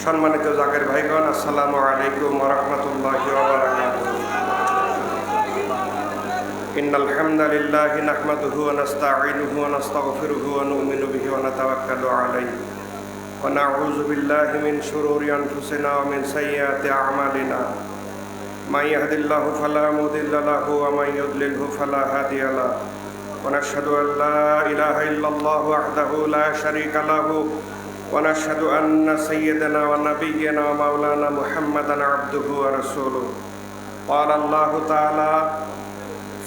সম্মানিত জাকের ভাইগণ, আসসালামু আলাইকুম ওয়া রাহমাতুল্লাহি ওয়া বারাকাতুহু। ইন্নাল হামদালিল্লাহি নাহমাদুহু ওয়া নাস্তাঈনুহু ওয়া নাস্তাগফিরুহু ওয়া নু'মিনু বিহি ওয়া নাতাওয়াক্কালু আলাইহি ওয়া নাউযু বিল্লাহি মিন শুরুরি আনফুসিনা ওয়া মিন সাইয়্যাতি আ'মালিনা। মান ইয়াহদিল্লাহু ফালা মুদিল্লা লাহু ওয়া মান ইউদ্লিলহু ফালা হাদিয়া লাহু। ওয়া নাশহাদু আল লা ইলাহা ইল্লাল্লাহু ওয়াহদাহু লা শারীকা লাহু ونشهد أن سيدنا ونبينا ومولانا محمدا عبده ورسوله. قال الله تعالى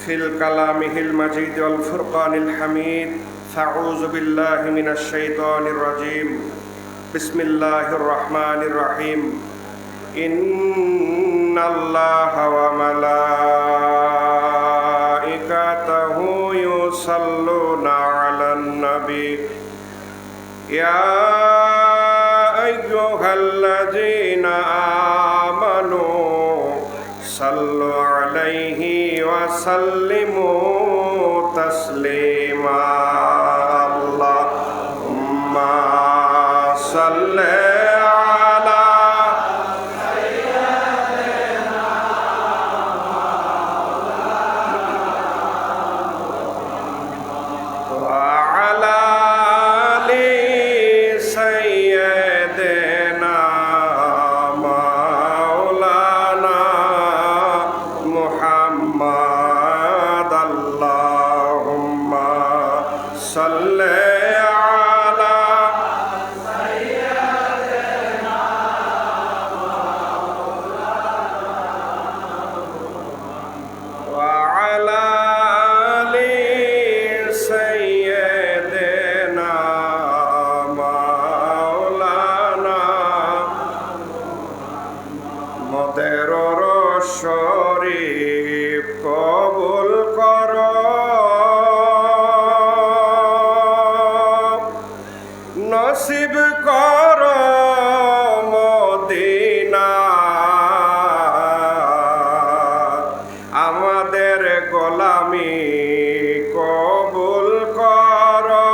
في كلامه المجيد والفرقان الحميد: فأعوذ بالله من الشيطان الرجيم. بسم الله الرحمن الرحيم. إن الله وملائكته يصلون على النبي يا أيها الذين آمنوا صلوا عليه وسلموا تسليما. اللهم صل على سيدنا وعلى শরীফ কবুল করো, নসিব করো মদিনা। আমাদের গোলামি কবুল করো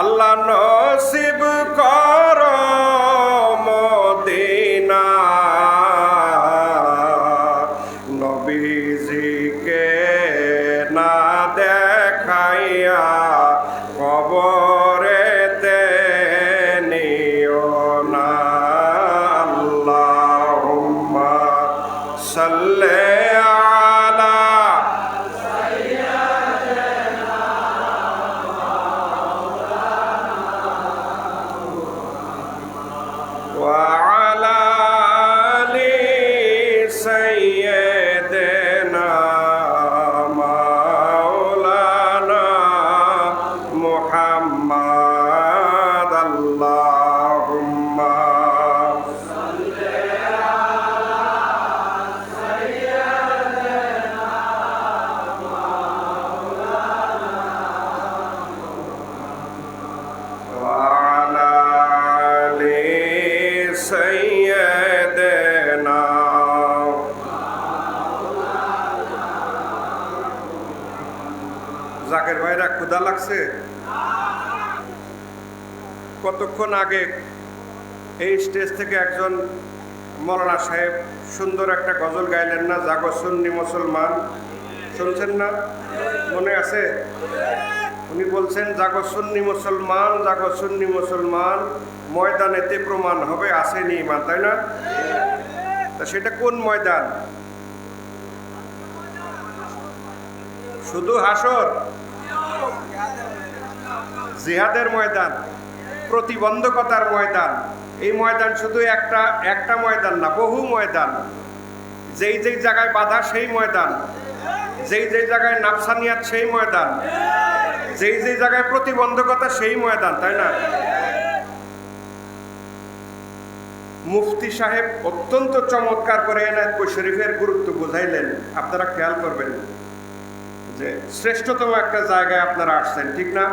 আল্লাহ, নসিব করো মদিনা। নবীজিকে না দেখাইয়া কবরেতে নিও না। আল্লাহুম্মা সাল্লি আলা সাইয়্যিদিনা ওয়া আলা আলি সাইয়্যিদিনা মাওলানা মুহাম্মদ। আল্লাহুম্মা সাল্লি আলা সাইয়্যিদিনা মাওলানা ওয়া আলা আলি সাইয়্যিদিনা। জাকের ভাইরা, ক্ষুধা লাগছে? কতক্ষণ আগে এই স্টেজ থেকে একজন মৌলানা সাহেব সুন্দর একটা গজল গাইলেন না? জাগো সুন্নি মুসলমান, শুনছেন না? মনে আছে? উনি বলছেন, জাগো সুন্নি মুসলমান, জাগো সুন্নি মুসলমান, ময়দানেতে প্রমাণ হবে আসেনি ইমান। তাই না? তা সেটা কোন ময়দান? শুধু হাসর? জিহাদের ময়দান, প্রতিবন্ধকতার ময়দান। এই ময়দান শুধু একটা ময়দান না, বহু ময়দান। যেই যেই জায়গায় বাধা সেই ময়দান, যেই যেই জায়গায় নাফসানিয়াত সেই ময়দান, যেই যেই জায়গায় প্রতিবন্ধকতা সেই ময়দান। তাই না? মুফতি সাহেব অত্যন্ত চমৎকার করে এনায়েতপুর শরীফের গুরুত্ব বুঝাইলেন। আপনারা খেয়াল করবেন যে শ্রেষ্ঠতম একটা জায়গায় আপনারা আসছেন, ঠিক না?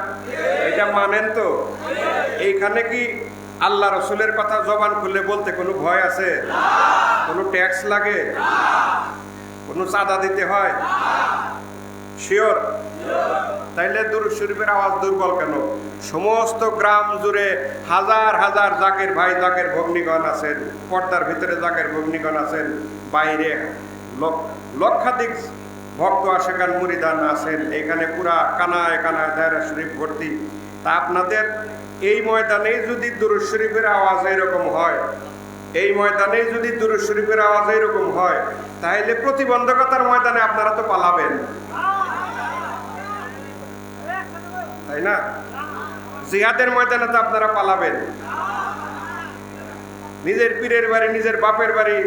এটা মানেন তো? এইখানে কি আল্লাহ রসুলের কথা জবান খুলে বলতে কোনো ভয় আছে? কোনো ট্যাক্স লাগে? কোনো চাঁদা দিতে হয়? শিওর? তাইলে দুরূদ শরীফের আওয়াজ দুর্বল কেন? সমস্ত গ্রাম জুড়ে হাজার হাজার জাকের ভাই, জাকের ভগ্নীগণ আছেন, পর্দার ভিতরে জাকের ভগ্নীগণ আছেন, বাইরে লক্ষাধিক ভক্ত আশেকান মুরিদান আছেন, এখানে পুরা কানায় কানায় দায়রা শরীফ ভর্তি। তা আপনাদের এই ময়দানে যদি দুরূদ শরীফের আওয়াজ এরকম হয়, এই ময়দানে যদি দুরূদ শরীফের আওয়াজ এরকম হয়, তাহলে প্রতিবন্ধকতার ময়দানে আপনারা তো পালাবেন, তাই না? জিহাদের ময়দানে তো আপনারা পালাবেন। নিজের পীরের বাড়ি, নিজের বাপের বাড়ি,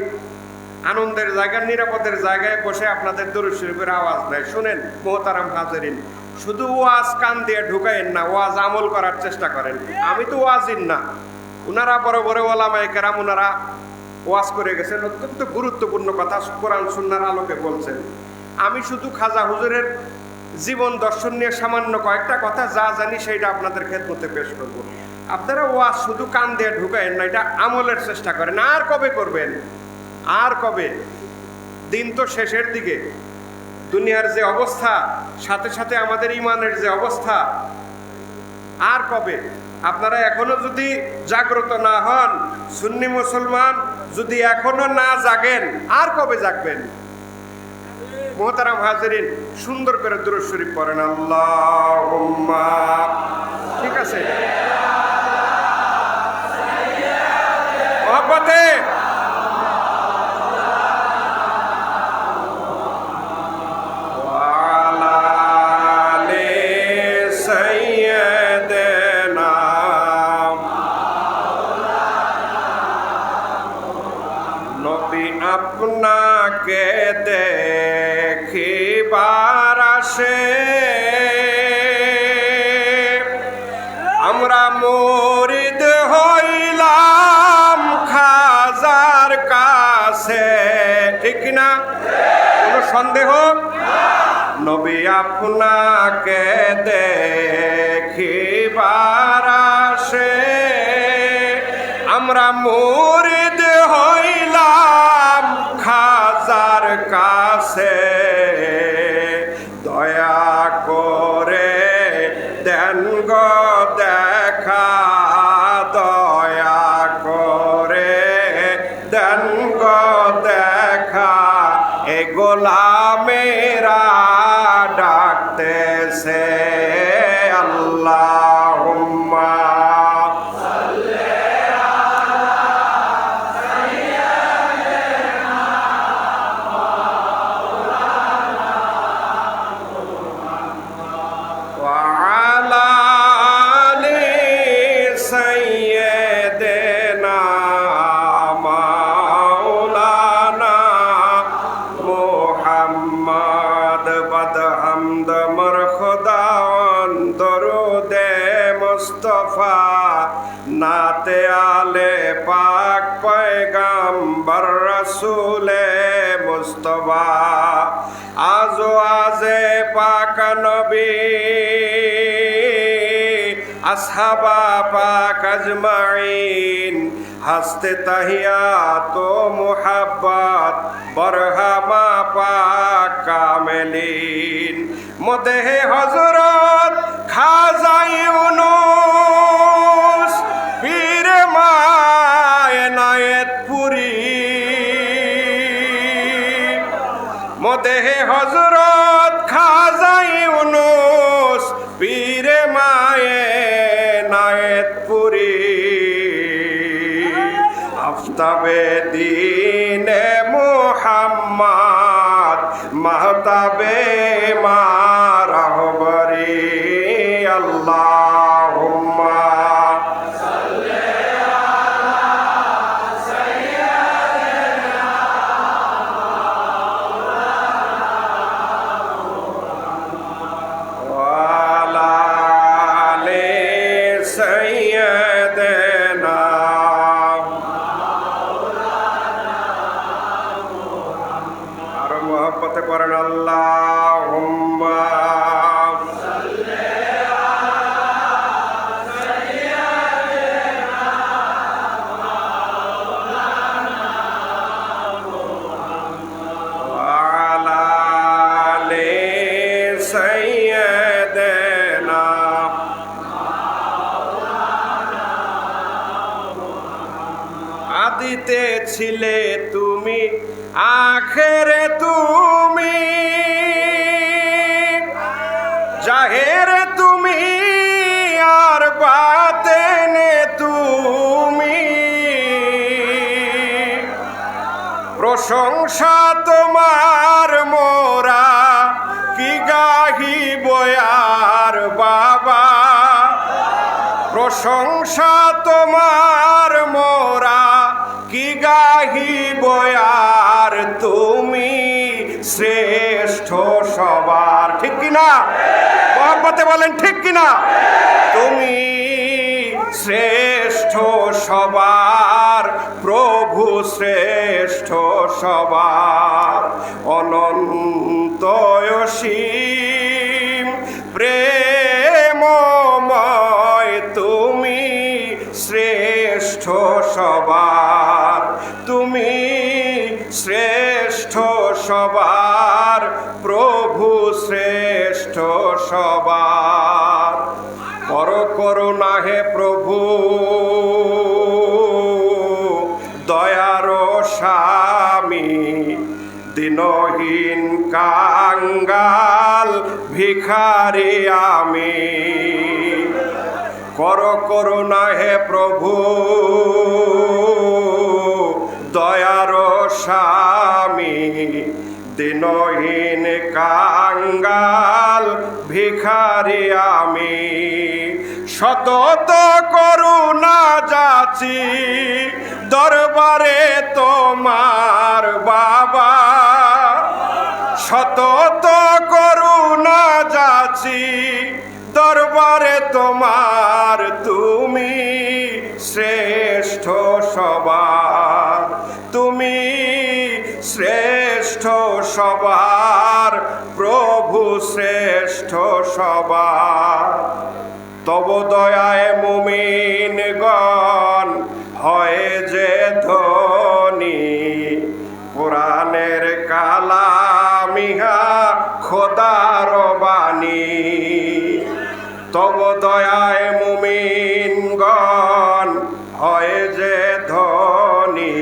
আনন্দের জায়গা, নিরাপদের জায়গায় বসে আপনাদের দুরূদ শরীফের আওয়াজ নাই। শুনেন মোহতারাম হাজিরিন, শুধু ওয়াজ কান দিয়ে ঢুকায়েন না, ওয়াজ আমল করার চেষ্টা করেন। আমি তো ওয়াজিন না, উনারা বড় বড় ওলামায়ে কেরাম উনারা ওয়াজ করে গেছেন, অত্যন্ত গুরুত্বপূর্ণ কথা কোরআন সুন্নাহর আলোকে বলছেন। আমি শুধু খাজা হুজুরের জীবন দর্শন নিয়ে সামান্য কয়েকটা কথা যা জানি সেইটা আপনাদের খেদমতে পেশ করব। আপনারা ওয়াজ শুধু কান দিয়ে ঢুকায়েন না, এটা আমলের চেষ্টা করেন। আর কবে করবেন? আর কবে? দিন তো শেষের দিকে, দুনিয়ার যে অবস্থা, সাথে সাথে আমাদের ইমানের যে অবস্থা, আর কবে? আপনারা এখনো যদি জাগ্রত না হন, সুন্নি মুসলমান যদি এখনো না জাগেন, আর কবে জাগবেন? মোহতারাম হাজিরিন, সুন্দর করে দুরূদ শরীফ পড়েন। আল্লাহুম্মা, ঠিক আছে? মহব্বতে আপনাকে দেখিবার আসে আমরা মুরিদ হইলাম খাজার কাছে, ঠিক না? কোনো সন্দেহ? নবী আপনাকে দেখিবার আসে আমরা মুরিদ হইলাম খাজার কাছে, দয়া করে দেন গো দেখা, দয়া করে দেন গো দেখা, এ গোলামেরা ডাকতেছে। আল্লাহুম্মা নাতে আলে পাক পয়গম্বর রসুলে মুস্তফা, আজো আজে পাক নবী আসহাবা পাক আজমাইন, হস্তে তাহিয়াত ও মুহাব্বত বরহামা পাক কামেলিন, মদেহে হযরত খাজা ইউনূস পীর মায়নায়েতপুরী, মদেহে হযরত খাজা ইউনূস পীর মায়নায়েতপুরী, আফতাবে দ্বীনে মুহাম্মদ মাহতাবে মা রাহবরি। আল্লাহুম্মা সাল্লি আলা সাইয়্যিদিনা ওয়া আলা আলি সাইয়্যিদিনা আর মহব্বতে পড়েন। আল্লাহুম্মা আদিতে ছিলে তুমি, আখেরে তুমি, জাহেরে তুমি, আর বাতেনে তুমি। প্রশংসা তোমার মোরা কি গাহিব আর বাবা, প্রশংসা তোমার মোরা কি গাহিব আর তুমি শ্রেষ্ঠ সবার। ঠিক কিনা? মহব্বতে বলেন ঠিক কিনা? তুমি শ্রেষ্ঠ সবার, প্রভু শ্রেষ্ঠ সবার। অনন্ত অসীম প্রেমময় তুমি শ্রেষ্ঠ সবার, তুমি শ্রেষ্ঠ সবার, প্রভু শ্রেষ্ঠ সবার। পর করুণা হে প্রভু, দয়ার স্বামী, দিনহীন কাঙ্গাল ভিখারি আমি। কর করুণা হে প্রভু, দয়ার স্বামী, দিনহীন কাঙ্গাল ভিখারি আমি। সতত করুণা যাচি দরবারে তোমার বাবা, সতত করুণা যাচি দরবারে তোমার, তুমি শ্রেষ্ঠ সবার, তুমি শ্রেষ্ঠ সবার, প্রভু শ্রেষ্ঠ সবার। তব দয়ায় মুমিনগণ হয় যে ধনী, কোরআনের কালামিহা খোদার বাণী। তব দয়ায় মুমিনগণ হয় যে ধনী,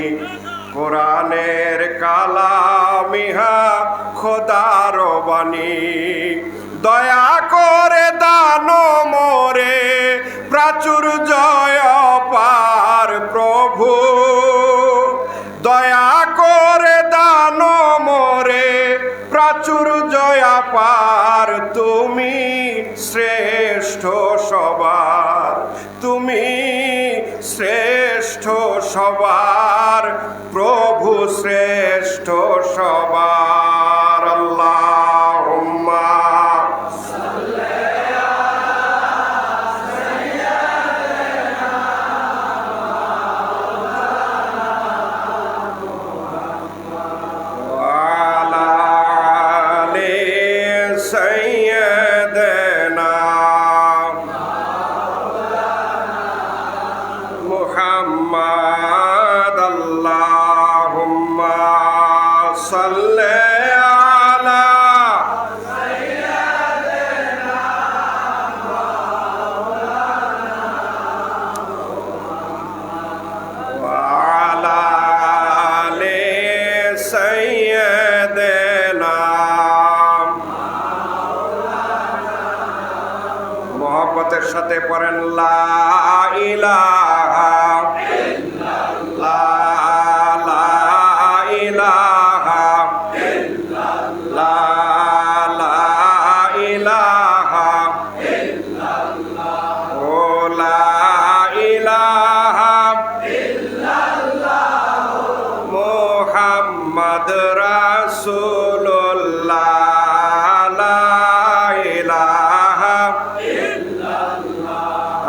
কোরআনের কালামিহা খোদার বাণী। দয়া করে দান মোরে প্রাচুর্যয় পার প্রভু, দয়া করে দান মোরে প্রাচুর্যয় পার। তুমি শ্রেষ্ঠ সবার, তুমি শ্রেষ্ঠ সবার, প্রভু শ্রেষ্ঠ সবার। আল্লাহুম্মা মুহাম্মদ। আল্লাহুম্মা সাল্লি আলা সাইয়্যিদিনা ওয়া আলা আলি সাইয়্যিদিনা। মুহাব্বতের সাথে পড়েন লা ইলাহা মুহাম্মদ রাসূলুল্লাহ, লা ইলাহা ইল্লাল্লাহ।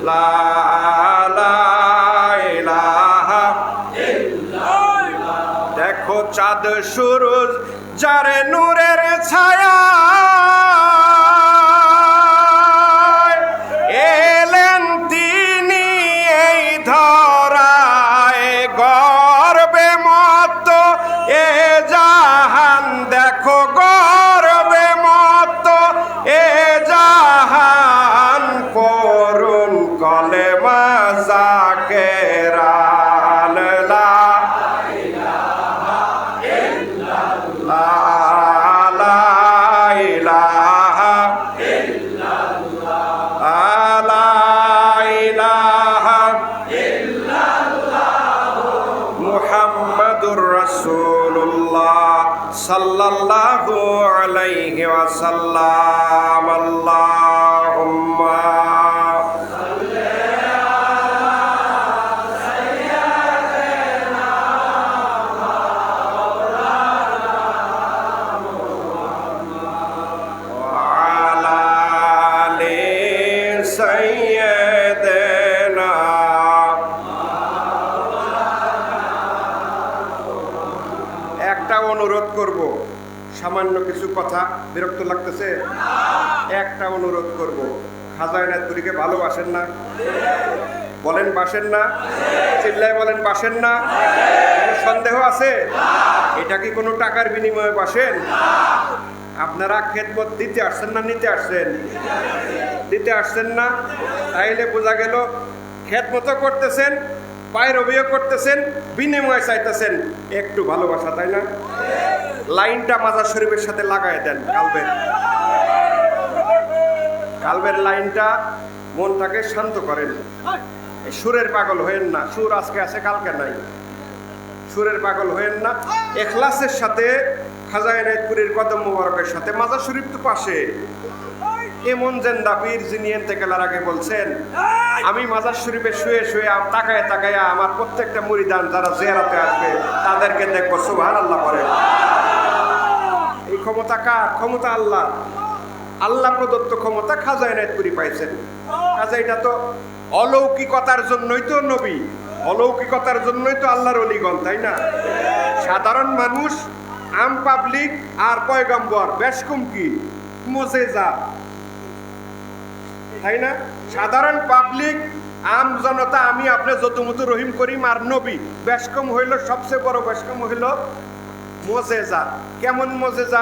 লা ইলাহা ইল্লাল্লাহ। দেখো চাঁদ সূরজ যার নূরের ছায়া এলেন তিনি এই ধরায় গর্বে মত এ জাহান দেখো গর্বে মত এ জাহান করুন কলেমা জাকেরান লা ইলাহা ইল্লাল্লাহ লা ইলাহা ইল্লাল্লাহ লা ইলাহা ইল্লাল্লাহ মুহাম্মাদুর রাসূলুল্লাহ সাল্লাল্লাহু আলাইহি ওয়াসাল্লাম। আল্লাহুম্মা সাল্লি আলা সাইয়্যিদিনা মাওলানা মুহাম্মদ ওয়া আলা আলি সাইয়্যিদিনা। একটা অনুরোধ করব, সামান্য কিছু কথা, বিরক্ত লাগতেছে? একটা অনুরোধ করব, খাজা এনায়েতপুরীকে ভালোবাসেন না? বলেন বাসেন না? চিল্লায় বলেন বাসেন না? কোনো সন্দেহ আছে? এটা কি কোনো টাকার বিনিময়ে বাসেন? আপনারা খেদমত দিতে আসছেন না নিতে আসছেন? দিতে আসছেন না? তাইলে বোঝা গেল খেদমতও করতেছেন, পায়রবিও করতেছেন, বিনিময়ে চাইতেছেন একটু ভালোবাসা, তাই না? লাইনটা মাজার শরীফের সাথে লাগায় দেন, কালবের লাইনটা মনটাকে শান্ত করেন। সুরের পাগল হয়েন না, সুর আজকে আছে কালকে নাই। সুরের পাগল হয়েন না, ইখলাসের সাথে খাজা এনায়েতপুরীর কদম মোবারকের সাথে মাজার শরীফ তো পাশে। এমন জেন্দা পীর যিনি ইন্তেকালের আগে বলছেন, আমি মাজার শরীফে শুয়ে শুয়ে তাকায় তাকায় আমার প্রত্যেকটা মুরিদান যারা জিয়ারতে আসবে তাদেরকে দেখবো। সুবহানাল্লাহ বলেন। এই ক্ষমতা কার? ক্ষমতা আল্লাহ। আল্লাহ প্রদত্ত ক্ষমতা খাজা এনায়েতপুরী পাইছেন। কাজে এটা তো অলৌকিকতার জন্যই তো নবী, অলৌকিকতার জন্যই তো আল্লাহর ওলিগণ, তাই না? সাধারণ মানুষ, আম পাবলিক আর পয়গম্বর, বেশ কম কি মুজিজা, তাই না? সাধারণ পাবলিক, আম জনতা, আমি আপনি যতমতো রহিম করিম আর নবী, বেশ কম হইল, সবচেয়ে বড় বেশ কম হইল মুজিজা। কেমন মুজিজা?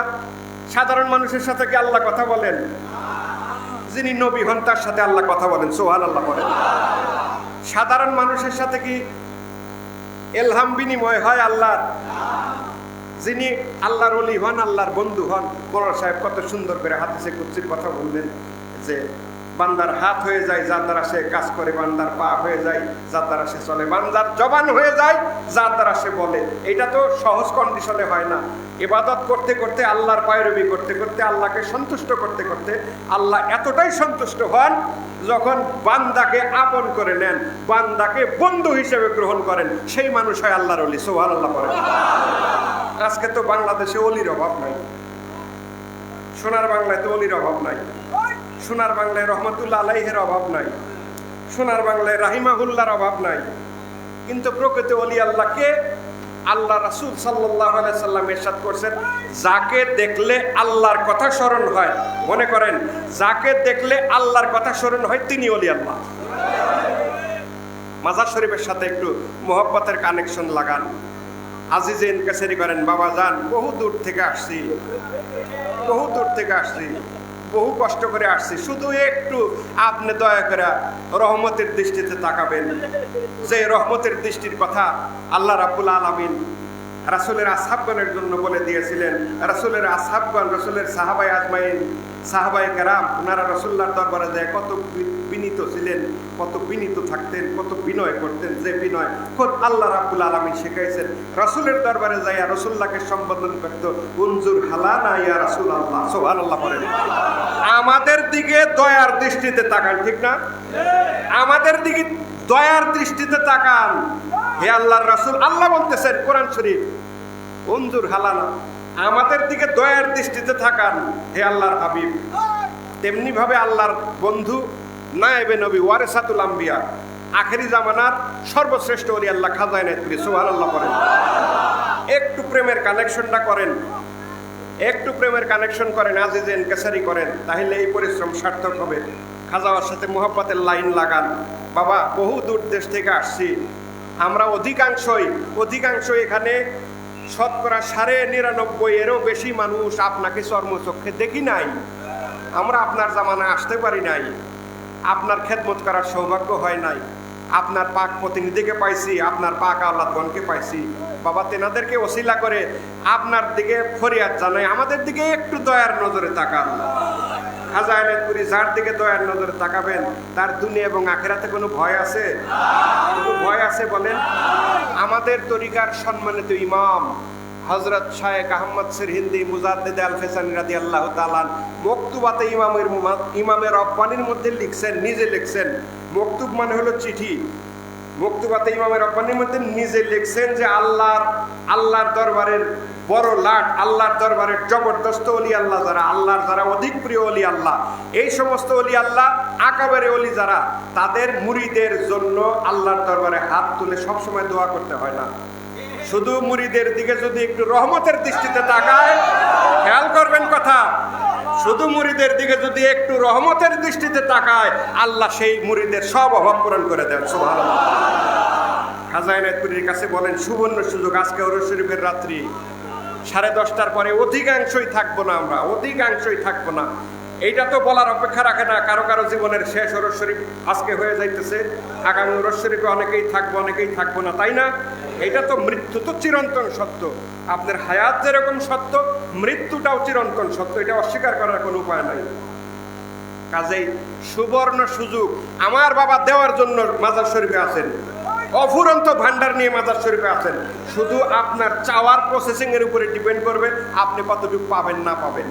সাধারণ মানুষের সাথে কি আল্লাহ কথা বলেন? যিনি নবী হন তার সাথে আল্লাহ কথা বলেন। সুবহানাল্লাহ বলেন। সাধারণ মানুষের সাথে কি ইলহাম বিনিময় হয় আল্লাহর? যিনি আল্লাহর ওলি হন, আল্লাহর বন্ধু হন। বড় সাহেব কত সুন্দর করে হাদিসে কুদসির কথা বললেন যে বান্দার হাত হয়ে যায় যার দ্বারা সে কাজ করে, বান্দার পা হয়ে যায় যার দ্বারা সে চলে, বান্দার জবান হয়ে যায় যার দ্বারা সে বলে। এটা তো সহজ কন্ডিশনে হয় না। ইবাদত করতে করতে, আল্লাহর পায়রবি করতে করতে, আল্লাহকে সন্তুষ্ট করতে করতে আল্লাহ এতটাই সন্তুষ্ট হন যখন বান্দাকে আপন করে নেন, বান্দাকে বন্ধু হিসেবে গ্রহণ করেন, সেই মানুষ হয় আল্লাহর ওলি। সুবহানাল্লাহ বলেন। আজকে তো বাংলাদেশে অলির অভাব নাই, সোনার বাংলায় তো অলির অভাব নাই, সোনার বাংলায় রহমতুল্লাহ আলাইহের অভাব নাই, সোনার বাংলায় রাহিমাহুল্লাহর অভাব নাই। কিন্তু প্রকৃত ওলি আল্লাহকে আল্লাহ রাসূল সাল্লাল্লাহু আলাইহি সাল্লাম ইরশাদ করেছেন, যাকে দেখলে আল্লাহর কথা স্মরণ হয়, মনে করেন যাকে দেখলে আল্লাহর কথা স্মরণ হয় তিনি ওলি আল্লাহ। মাজার শরীফের সাথে একটু মোহব্বতের কানেকশন লাগান, আজিজে ইনকাসারি করেন। বাবা যান, বহু দূর থেকে আসছি, বহু দূর থেকে আসছি, বহু কষ্ট করে আসছি, শুধু একটু আপনি দয়া করে রহমতের দৃষ্টিতে তাকাবেন। যে রহমতের দৃষ্টির কথা আল্লাহ রাব্বুল আলামিন রাসূলের আসহাবগণের জন্য বলে দিয়েছিলেন। রাসূলের আসহাবগণ, রাসূলের সাহাবাই আজমাইন, সাহাবাই কেরাম, ওনারা রাসূলুল্লাহর দরবারে যায় কত বিনীত ছিলেন, কত বিনীত থাকতেন, কত বিনয় করতেন, যে বিনয় খোদ আল্লাহ রাব্বুল আলামিন শিখাইছেন। রাসূলের দরবারে যাইয়া রাসূলুল্লাহকে সম্বোধন করত, উনজুর হালানা ইয়া রাসূলুল্লাহ। সুবহানাল্লাহ বলেন। আমাদের দিকে দয়ার দৃষ্টিতে তাকান, ঠিক না? আমাদের দিকে দয়ার দৃষ্টিতে তাকান, হে আল্লাহর রাসূল। আল্লাহ বলতেছেন কোরআন শরীফ, উনজুর হালানা, আমাদের দিকে দয়ার দৃষ্টিতে তাকান হে আল্লাহর হাবিব। তেমনি ভাবে আল্লাহর বন্ধু নায়েবে নবী, ওয়ারেসাতুল আম্বিয়া, আখেরি জামানার সর্বশ্রেষ্ঠ ওলি আল্লাহ খাজা এনায়েতপুরী, সুবহানাল্লাহ করেন। একটু প্রেমের কানেকশনটা করেন, একটু প্রেমের কানেকশন করেন, আজিজে এনকেসারি করেন, তাহলে এই পরিশ্রম সার্থক হবে। খাজাওয়ার সাথে মোহাব্বতের লাইন লাগান। বাবা, বহু দূর দেশ থেকে আসছি আমরা, অধিকাংশই এখানে শতকরা 99.5 এরও বেশি মানুষ আপনাকে চর্মচক্ষে দেখি নাই। আমরা আপনার জামানায় আসতে পারি নাই, আপনার খেদমত করার সৌভাগ্য হয় নাই। আপনার পাক প্রতিনিধিকে পাইছি, আপনার পাক আওলাদগণকে পাইছি। বাবা, তেনাদেরকে ওসিলা করে আপনার দিকে ফরিয়াদ জানাই, আমাদের দিকে একটু দয়ার নজরে তাকান। খাজা এনায়েতপুরী যার দিকে দয়ার নজরে তাকাবেন, তার দুনিয়া এবং আখিরাতে কোনো ভয় আছে? কোনো ভয় আছে বলেন? আমাদের তরিকার সম্মানিত ইমাম হযরত শায়েখ আহমদ সিরহিন্দি মুজাদ্দিদ আল ফেসানি রাদিয়াল্লাহু তাআলা মকতুবাতে ইমামের রব্বানির মধ্যে লিখছেন, নিজে লিখছেন। মকতুব মানে হলো চিঠি। মকতুবাতে ইমামের রব্বানির মধ্যে নিজে লিখছেন যে আল্লাহর দরবারের বড় লাট, আল্লাহর দরবারের জবরদস্ত ওলি আল্লাহ যারা, আল্লাহর যারা অধিক প্রিয় ওলি আল্লাহ, এই সমস্ত ওলি আল্লাহ আকাবেরে ওলি যারা, তাদের মুরিদের জন্য আল্লাহর দরবারে হাত তুলে সবসময় দোয়া করতে হয় না। শুধু মুরিদের দিকে যদি একটু রহমতের দৃষ্টিতে তাকায়, খেয়াল করবেন কথা, শুধু মুরিদের দিকে যদি একটু রহমতের দৃষ্টিতে তাকায়, আল্লাহ সেই মুরিদের সব অভাব পূরণ করে দেন। সুবহানাল্লাহ। খাজা এনায়েতপুরীর কাছে বলেন, সুবর্ণ সুযোগ, আজকে ওরস শরীফের রাত্রি, 10:30টার পরে অধিকাংশই থাকবো না, আমরা অধিকাংশই থাকবো না। এইটা তো বলার অপেক্ষা রাখে না, কারো কারো জীবনের শেষ ওরস শরীফ আজকে হয়ে যাইতেছে, আগামী ওরস শরীফে অনেকেই থাকবো, অনেকেই থাকবো না, তাই না? এটা তো, মৃত্যু তো চিরন্তন সত্য। আপনার হায়াত যেরকম সত্য, মৃত্যুটাও চিরন্তন সত্য, এটা অস্বীকার করার কোনো উপায় নাই। কাজেই সুবর্ণ সুযোগ আমার বাবা দেওয়ার জন্য মাজার শরীফে আছেন, অফুরন্ত ভান্ডার নিয়ে মাজার শরীফে আছেন। শুধু আপনার চাওয়ার প্রসেসিং এর উপরে ডিপেন্ড করবে আপনি কতটুকু পাবেন না পাবেন।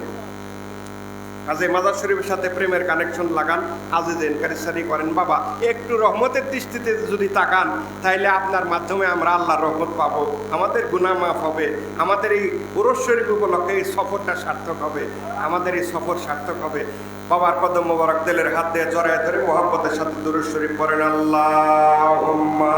কাজে মাজার শরীফের সাথে প্রেমের কানেকশন লাগান, আজিজে এনকারেজ করেন। বাবা, একটু রহমতের দৃষ্টিতে যদি তাকান, তাহলে আপনার মাধ্যমে আমরা আল্লাহর রহমত পাবো, আমাদের গুনাহ মাফ হবে, আমাদের এই ওরস শরীফ উপলক্ষে এই সফরটা সার্থক হবে, আমাদের এই সফর সার্থক হবে। বাবার কদম মোবারক তেলের হাত দিয়ে জড়ায় ধরে মোহাব্বতের সাথে দুরূদ শরীফ পড়েন। আল্লাহুম্মা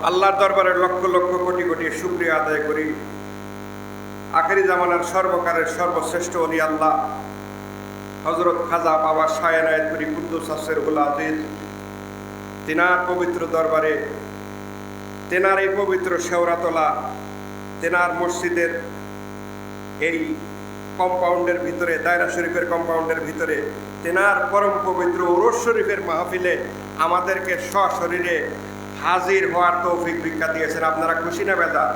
আল্লাহর দরবারে লক্ষ লক্ষ কোটি কোটি শুকরিয়া আদায় করি। আখেরি জামানার সর্বকালের সর্বশ্রেষ্ঠ ওলি আল্লাহ হযরত খাজা বাবা শাহ এনায়েতপুরী কুদ্দুস সিরহুল আজিজ, তেনার পবিত্র দরবারে, তেনার এই পবিত্র শেওরাতলা, তেনার মসজিদের এই কম্পাউন্ডের ভিতরে, দায়রা শরীফের কম্পাউন্ডের ভিতরে, তেনার পরম পবিত্র ওরস শরীফের মাহফিলে আমাদেরকে সশরীরে হাজির হওয়ার তৌফিক ভিক্ষা দিয়েছেন। আপনারা খুশি না বেজার?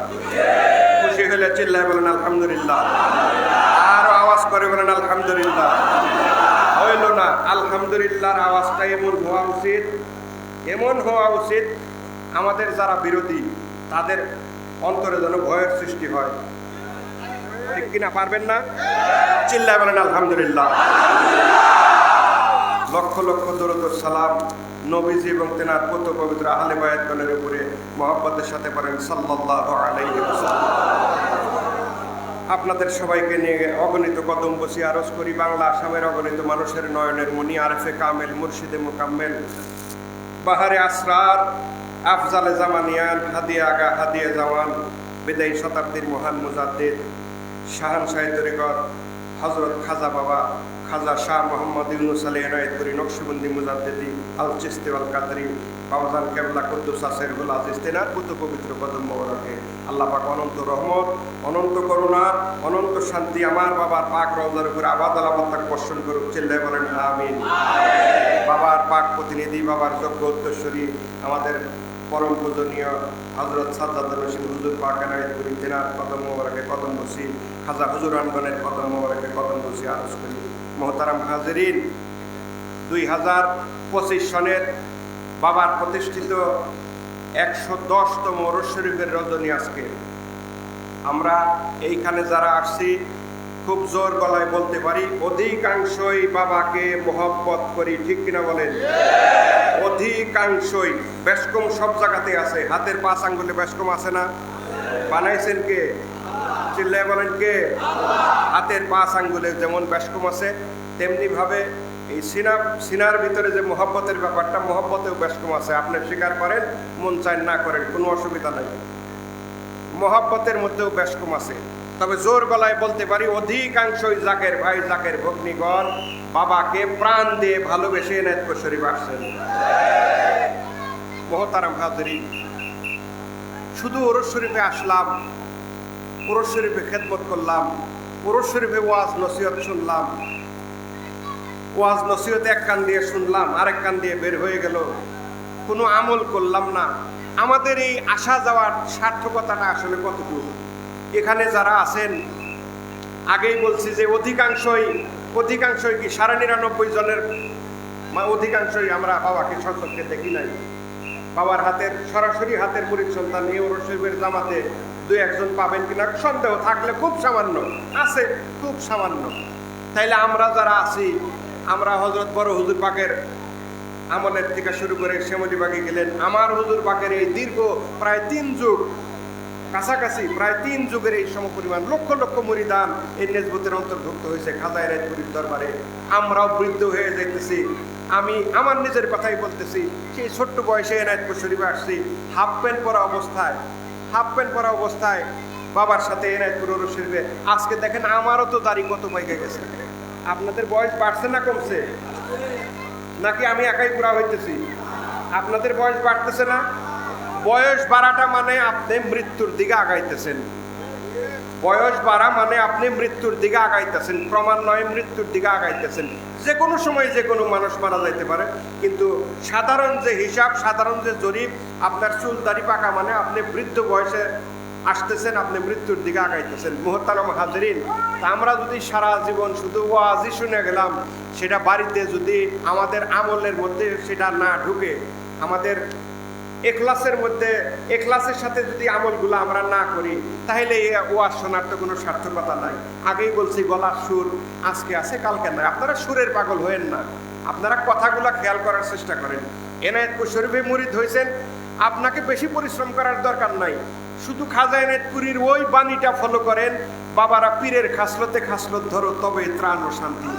খুশি হলে চিল্লায় বলেন আলহামদুলিল্লাহ, আরো আওয়াজ করে বলেন আলহামদুলিল্লাহ। হইল না, আলহামদুলিল্লাহর আওয়াজটা এমন হওয়া উচিত, এমন হওয়া উচিত আমাদের যারা বিরোধী তাদের অন্তরে যেন ভয়ের সৃষ্টি হয়। ঠিক কিনা? পারবেন না? চিল্লায় বলেন আলহামদুলিল্লাহ। লক্ষ লক্ষ দরুদ ও সালাম নবীজি এবং তেনার পুত্র পবিত্র আহলে বায়াতগণের উপরে মহব্বতের সাথে পড়েন সাল্লাল্লাহু আলাইহি ওয়াসাল্লাম। আপনাদের সবাইকে নিয়ে অগণিত কদম বসি আরজ করি, বাংলা আসামের অগণিত মানুষের নয়নের মনি, আরেফে কামেল, মুর্শিদে মুকাম্মেল, বাহারে আসরার, আফজালে জামানিয়ান, হাদিয়া আগা, হাদিয়া জামান, বিদায়ী শতাব্দীর মহান মুজাদ্দিদ শাহানশাহী তরিকত হযরত খাজা বাবা খাজা শাহ মোহাম্মদ ইউনুস আলী এনায়েতপুরী নকশবন্দি মুজাদ্দিদি আল চিশতি আল কাদরি বাবাজান কেবলা কুদ্দুস সিরহুল আজিজ, তেনার পুত্র পবিত্র কদম মোবারকে আল্লাহ পাক অনন্ত রহমত, অনন্ত করুণা, অনন্ত শান্তি আমার বাবার পাক রওজার উপরে আবাদ আলামত বর্ষণ করুক। চিল্লায় বলেন আমিন। বাবার পাক প্রতিনিধি, বাবার যোগ্য উত্তরসূরি, আমাদের পরম পূজনীয় হযরত সাজ্জাদুর রশিদ হুজুর পাক এনায়েতপুরী, তেনার কদম মোবারকে কদম বসি, খাজা হুজুর আনগণের কদম মোবারকে কদম বসি আরজ করি। মোহতারাম হাজিরিন, 2025 সনের বাবার প্রতিষ্ঠিত 110তম ওরস শরীফের রজনী আজকে। আমরা এইখানে যারা আসছি খুব জোর গলায় বলতে পারি অধিকাংশই বাবাকে মহব্বত করি, ঠিক কিনা বলেন? অধিকাংশই। বেশকম সব জায়গাতে আছে, হাতের 5 আঙ্গুলে বেশকম আছে না? বানাইছেন কে? চিল্লায় বলেন কে? হাতের 5 আঙ্গুলে যেমন বেশকম আছে, তেমনি ভাবে এই সিনার ভিতরে যে মহব্বতের ব্যাপারটা, মহব্বতেও বেশকম আছে। আপনি স্বীকার করেন, মন চায় না করেন, কোনো অসুবিধা নাই। মহব্বতের মধ্যেও বেশকম আছে। তবে জোর গলায় বলতে পারি অধিকাংশই জাকের ভাই, জাকের ভগ্নীগণ বাবাকে প্রাণ দিয়ে ভালোবেসে এনায়েতপুর শরীফ আসছেন। মোহতারাম হাজরিন, শুধু ওরস শরীফে আসলাম, ওরস শরীফে খেদমত করলাম, ওরস শরীফে ওয়াজ নসিহত শুনলাম, ওয়াজ নসিহত এক কান দিয়ে শুনলাম, আরেক কান দিয়ে বের হয়ে গেল, কোনো আমল করলাম না। আমাদের এই আসা যাওয়ার সার্থকতাটা আসলে কতটুকু? এখানে যারা আছেন, আগেই বলছি যে অধিকাংশই কি 99.5 জনের অধিকাংশই আমরা বাবাকে সচক্ষে দেখি নাই। বাবার হাতের সরাসরি হাতের মুরিদ সন্তান এই ওরস শরীফের জামাতে 2-1 জন পাবেন কিনা সন্দেহ থাকলে খুব সামান্য আছে, খুব সামান্য। তাইলে আমরা যারা আছি, আমরা হযরত বড় হুজুর পাকের আমলের থেকে শুরু করে শ্যামলীবাগে গেলেন, আমার হুজুর পাকের এই দীর্ঘ প্রায় 3 যুগ, কাছাকাছি প্রায় 3 যুগের এই সমপরিমাণ লক্ষ লক্ষ মুরিদান এই নেজবতের অন্তর্ভুক্ত হয়েছে খাজা এনায়েতপুরীর দরবারে। আমরাও বৃদ্ধ হয়ে যাইতেছি। আমি আমার নিজের কথাই বলতেছি, সেই ছোট্ট বয়সে এনায়েতপুর শরীফে আসছি, হাফ প্যান্ট পরা অবস্থায় বাবার সাথে এনায়েতপুর ওরস শরীফে। আজকে দেখেন আমারও তো দাড়ি কত পাইকে গেছে। আপনাদের বয়স বাড়ছে না কমছে? নাকি আমি একাই পুরা হইতেছি? আপনাদের বয়স বাড়তেছে না? বয়স বাড়াটা মানে আপনি মৃত্যুর দিকে আগাইতেছেন। বয়স বাড়া মানে আপনি মৃত্যুর দিকে আগাইতেছেন, ক্রমান্বয়ে মৃত্যুর দিকে আগাইতেছেন। যে কোনো সময় যে কোনো মানুষ মারা যাইতে পারে, কিন্তু সাধারণ যে হিসাব, সাধারণ যে জরিপ, আপনার চুল দাড়ি পাকা মানে আপনি বৃদ্ধ বয়সে আসতেছেন, আপনি মৃত্যুর দিকে আগাইতেছেন। মুহতারাম হাজরিন, আমরা যদি সারা জীবন শুধু ওয়াজি শুনে গেলাম, সেটা বাড়িতে যদি আমাদের আমলের মধ্যে সেটা না ঢুকে, আমাদের এখলাসের সাথে যদি আমলগুলো আমরা না করি, তাহলে এই ওয়াজ শোনার তো কোনো সার্থকতা নাই। আগেই বলছি, গলার সুর আজকে আছে কালকে নাই। আপনারা সুরের পাগল হয়েন না, আপনারা কথাগুলো খেয়াল করার চেষ্টা করেন। এনায়েতপুর শরীফে মুরিদ হয়েছেন, আপনাকে বেশি পরিশ্রম করার দরকার নাই। শুধু খাজা এনায়েতপুরীর ওই বাণীটা ফলো করেন, বাবারা পীরের খাসলতে খাসলত ধরো তবে ত্রাণ ও শান্তি।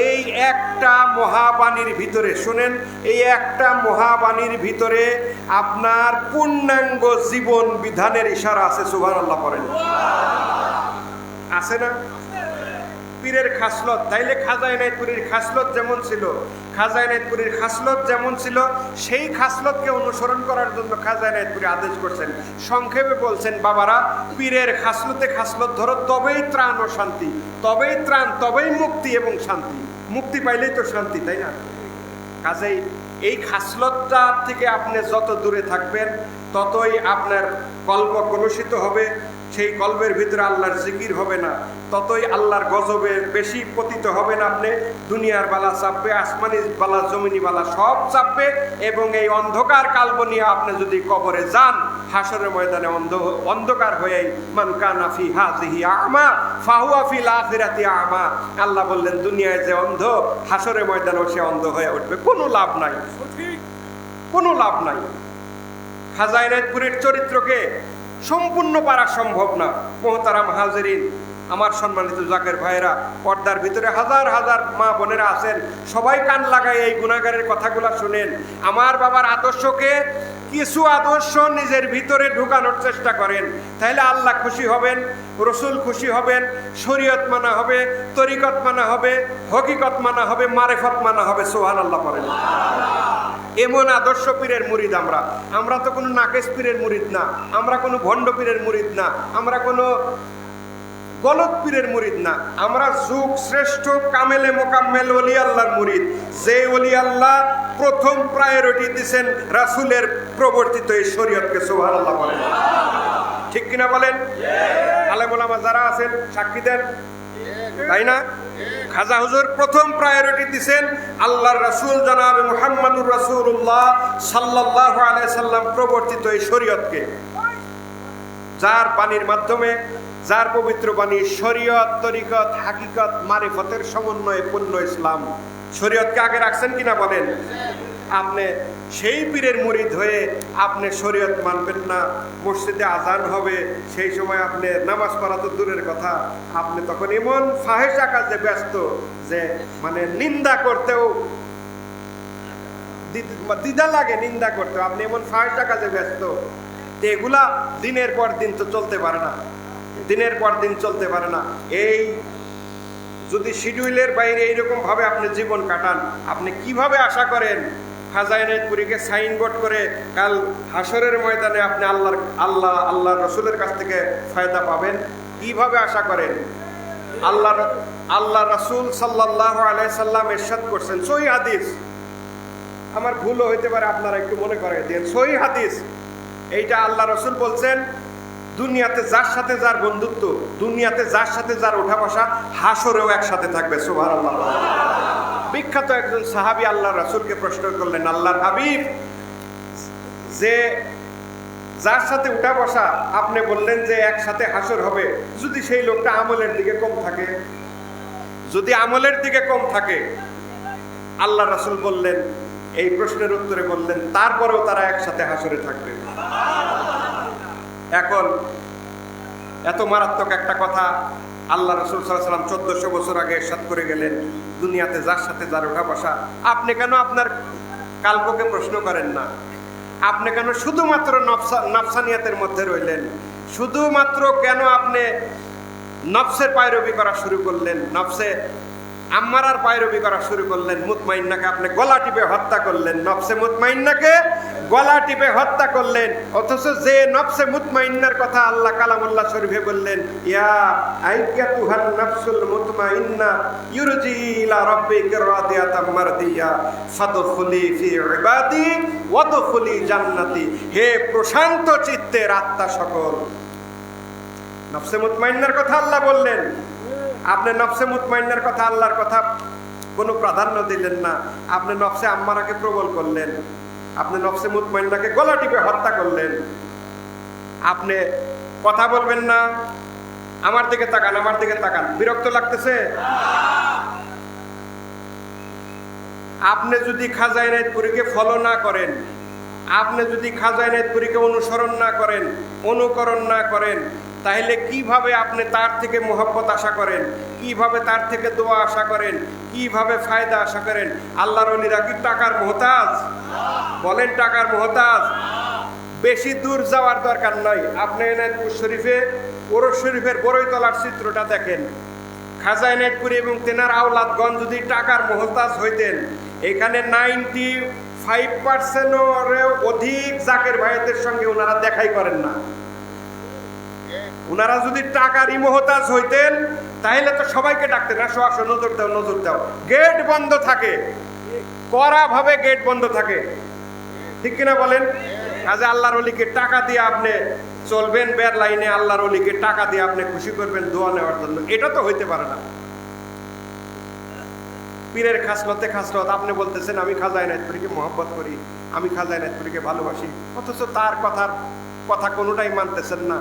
এই একটা মহাবাণীর ভিতরে শোনেন, এই একটা মহাবাণীর ভিতরে আপনার পূর্ণাঙ্গ জীবন বিধানের ইশারা আছে। সুবহানাল্লাহ পড়েন, আছে না? পীরের খাসলত। তাইলে খাজা এনায়েতপুরীর খাসলত যেমন ছিল, খাজা এনায়েতপুরীর খাসলত যেমন ছিল, সেই খাসলতকে অনুসরণ করার জন্য খাজা এনায়েতপুরী আদেশ করছেন। সংক্ষেপে বলছেন, বাবারা পীরের খাসলতে খাসলত ধরো তবেই ত্রাণ ও শান্তি, তবেই ত্রাণ, তবেই মুক্তি এবং শান্তি। মুক্তি পাইলেই তো শান্তি, তাই না? কাজেই এই খাসলতটা থেকে আপনি যত দূরে থাকবেন, ততই আপনার কল্প কলুষিত হবে। সেই কল্পের ভিতরে আল্লাহর জিকির হবে না, ততই আল্লাহর গজবে বেশি পতিত হবেন আপনি। দুনিয়ার বালা চাপবে, আসমানি বালা, জমিনি বালা সব চাপবে, এবং এই অন্ধকার কাল্প নিয়ে আপনি যদি কবরে যান, হাসরের ময়দানে অন্ধকার হয়েই মান কানা ফি হাযিহি আমা ফাহুয়া ফিল আখিরাতি আমা। আল্লাহ বললেন, দুনিয়ায় যে অন্ধ, হাসরের ময়দানেও সে অন্ধ হয়ে উঠবে। কোনো লাভ নাই, কোনো লাভ নাই। খাজা এনায়েতপুরীর চরিত্রকে সম্পূর্ণ পারা সম্ভব না। মুহতারাম হাজরিন, আমার সম্মানিত জাকের ভাইরা, পর্দার ভিতরে হাজার হাজার মা বোনেরা আছেন, সবাই কান লাগায় এই গুনাহগারের কথাগুলা শুনেন। আমার বাবার আদর্শকে, কিছু আদর্শ নিজের ভিতরে ঢুকানোর চেষ্টা করেন, তাহলে আল্লাহ খুশি হবেন, রসুল খুশি হবেন, শরীয়ত মানা হবে, তরিকত মানা হবে, হকিকত মানা হবে, মারেফত মানা হবে। সুবহানাল্লাহ পড়েন। এমন আদর্শ পীরের মুরিদ আমরা তো কোনো নাকেশ পীরের মুরিদ না, আমরা কোনো ভণ্ড পীরের মুরিদ না, আমরা কোনো গলত পীরের মুরিদ না। আমরা যুগ শ্রেষ্ঠ কামেলে মোকাম্মেল ওলি আল্লাহর মুরিদ, যে ওলি আল্লাহ প্রথম প্রায়োরিটি দিয়েছেন রাসূলের প্রবর্তিত এই শরীয়তকে। সুবহানাল্লাহ বলেন, ঠিক কিনা বলেন? আলেম ওলামা যারা আছেন সাক্ষী দেন, তাই না? খাজা হুজুর প্রথম প্রায়োরিটি দিয়েছেন আল্লাহর রাসূল জনাবে মুহাম্মদুর রাসূলুল্লাহ সাল্লাল্লাহু আলাইহি সাল্লাম প্রবর্তিত এই শরীয়তকে, যার বাণীর মাধ্যমে যার পবিত্র বাণী শরীয়ত, তরিকত, হাকিকত, মারিফতের সমন্বয়ে পূর্ণ ইসলাম। শরীয়তকে আগে রাখছেন কিনা বলেন? আপনি সেই পীরের মুরিদ হয়ে আপনি শরীয়ত মানবেন না, মসজিদে আজান হবে সেই সময় আপনি নামাজ পড়া তো দূরের কথা, আপনি তখন এমন ফাহেসা কাজে ব্যস্ত যে মানে নিন্দা করতেও দ্বিধা লাগে, নিন্দা করতেও আপনি এমন ফাহেসা কাজে ব্যস্ত। এগুলা দিনের পর দিন তো চলতে পারে না, দিনের পর দিন চলতে পারে না। এই যদি শিডিউলের বাইরে এইরকম ভাবে আপনি জীবন কাটান, আপনি কিভাবে আশা করেন খাজা এনায়েতপুরীকে সাইনবোর্ড করে কাল হাসরের ময়দানে আপনি আল্লাহ রসুলের কাছ থেকে ফায়দা পাবেন? কিভাবে আশা করেন? আল্লাহ রসুল সাল্লাল্লাহু আলাইহি সাল্লাম ইরশাদ করছেন, সহিহ হাদিস, আমার ভুলও হইতে পারে, আপনারা একটু মনে করে দেন, সহিহ হাদিস এইটা আল্লাহ রসুল বলছেন, দুনিয়াতে যার সাথে যার বন্ধুত্ব, দুনিয়াতে যার সাথে যার ওঠা বসা, হাসরেও একসাথে থাকবে। সুবহানাল্লাহ। বিখ্যাত একজন সাহাবী আল্লাহ রাসূলকে প্রশ্ন করলেন, আল্লাহর হাবিব, যে যার সাথে উঠা বসা আপনি বললেন যে একসাথে হাসর হবে, যদি সেই লোকটা আমলের দিকে কম থাকে, যদি আমলের দিকে কম থাকে, আল্লাহ রাসূল বললেন, এই প্রশ্নের উত্তরে বললেন, তারপরেও তারা একসাথে হাসরে থাকবে। এখন এত মারাত্মক একটা কথা আল্লাহ রাসূল সাল্লাল্লাহু আলাইহি ওয়াসাল্লাম 1400 বছর আগে ইরশাদ করে গেলেন, দুনিয়াতে যার সাথে যার ওঠা বসা। আপনি কেন আপনার কালবকে প্রশ্ন করেন না? আপনি কেন শুধুমাত্র নফসানিয়াতের মধ্যে রইলেন? শুধুমাত্র কেন আপনি নফসের পায়রবি করা শুরু করলেন, নফসে আম্মারার পায়রবি করা শুরু করলেন? মুতমাইন্নাকে আপনি গলা টিপে হত্যা করলেন, নফসে মুতমাইন্নাকে গলা টিপে হত্যা করলেন। অথচ যে নফসে মুতমাইন্নার কথা আল্লাহ কালামুল্লাহ শরীফে বললেন, ইয়া আইয়াতুহান নাফসুল মুতমাইন্না ইরজি ইলা রাব্বিকা রাদিয়াতাম মারদিয়া ফাদখুলি ফি ইবাদি ওয়াদখুলি জান্নাতি। হে প্রশান্ত চিত্তের আত্মা সকল, নফসে মুতমাইন্নার কথা আল্লাহ বললেন, আপনি নফসে মুতমাইন্নার কথা, আল্লাহর কথা কোনো প্রাধান্য দিলেন না। আপনি নফসে আম্মারাকে প্রবল করলেন, আপনি নফসে মুতমাইন্নাকে গলা টিপে হত্যা করলেন। আপনি কথা বলবেন না, আমার দিকে তাকান, আমার দিকে তাকান, বিরক্ত লাগতেছে? আপনি যদি খাজা এনায়েতপুরীকে ফলো না করেন, আপনি যদি খাজা এনায়েতপুরীকে অনুসরণ না করেন, অনুকরণ না করেন, তাহলে কিভাবে আপনি তার থেকে মোহব্বত আশা করেন? কিভাবে তার থেকে দোয়া আশা করেন? কিভাবে ফায়দা আশা করেন? আল্লাহর ওলিরা কি টাকার মুহতাজ? বলেন, টাকার মুহতাজ? বেশি দূর যাওয়ার দরকার নয়। আপনি এনায়েতপুর শরীফে, ওরস শরীফের বড়ইতলার চিত্রটা দেখেন। খাজা এনায়েতপুরী এবং তেনার আওলাদগণ যদি টাকার মুহতাজ হইতেন, এখানে 95%-এরও অধিক জাকের ভাইদের সঙ্গে ওনারা দেখাই করেন না। ওনারা যদি টাকারই মুহতাজ হইতেন, তাহলে তো সবাইকে ডাকতেন, আসো আসো, নজর দাও, নজর দাও। গেট বন্ধ থাকে, কড়া ভাবে গেট বন্ধ থাকে, ঠিক কিনা বলেন? কাজে আল্লাহর ওলিকে টাকা দিয়ে আপনি চলবেন বের লাইনে, আল্লাহর ওলিকে টাকা দিয়ে আপনি খুশি করবেন দোয়া নেওয়ার জন্য, এটা তো হইতে পারে না। পীরের খাসলতে খাসলত আপনি বলতেছেন আমি খাজা এনায়েতপুরীকে মহব্বত করি, আমি খাজা এনায়েতপুরীকে ভালোবাসি, অথচ তার কথা কোনোটাই মানতেছেন না।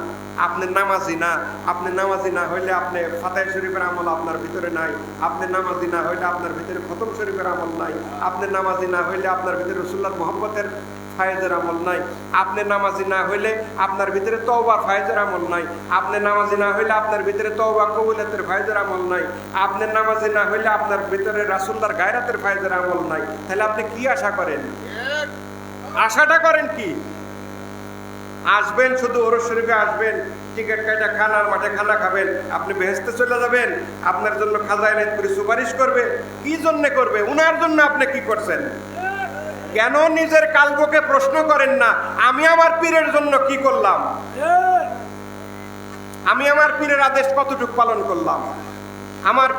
আপনি নামাজি না, আপনি নামাজি না হইলে আপনি ফাতিহা শরীফের আমল আপনার ভিতরে নাই, আপনি নামাজি না হইলে আপনার ভিতরে খতম শরীফের আমল নাই, আপনি নামাজি না হইলে আপনার ভিতরে রাসূলুল্লাহর মুহাব্বতের ফায়েজের আমল নাই, আপনি নামাজি না হইলে আপনার ভিতরে তওবার ফায়েজের আমল নাই, আপনি নামাজি না হইলে আপনার ভিতরে তওবা কবুলিয়তের ফায়েজের আমল নাই, আপনি নামাজি না হইলে আপনার ভিতরে রাসূলুল্লাহর গায়রাতের ফায়েজের আমল নাই। তাহলে আপনি কি আশা করেন? আশাটা করেন কি? আসবেন শুধু ওরস শরীফে আসবেন, টিকিট কাটা খানার মাঠে খানা খাবেন, আপনি বেহেশতে চলে যাবেন, আপনার জন্য খাজা এনায়েতপুরী সুপারিশ করবে? কি জন্য করবে? উনার জন্য আপনি কি করছেন? কেন নিজের কালবকে প্রশ্ন করেন না, আমি আমার পীরের জন্য কি করলাম? আমি আমার পীরের আদেশ কতটুকু পালন করলাম? আমার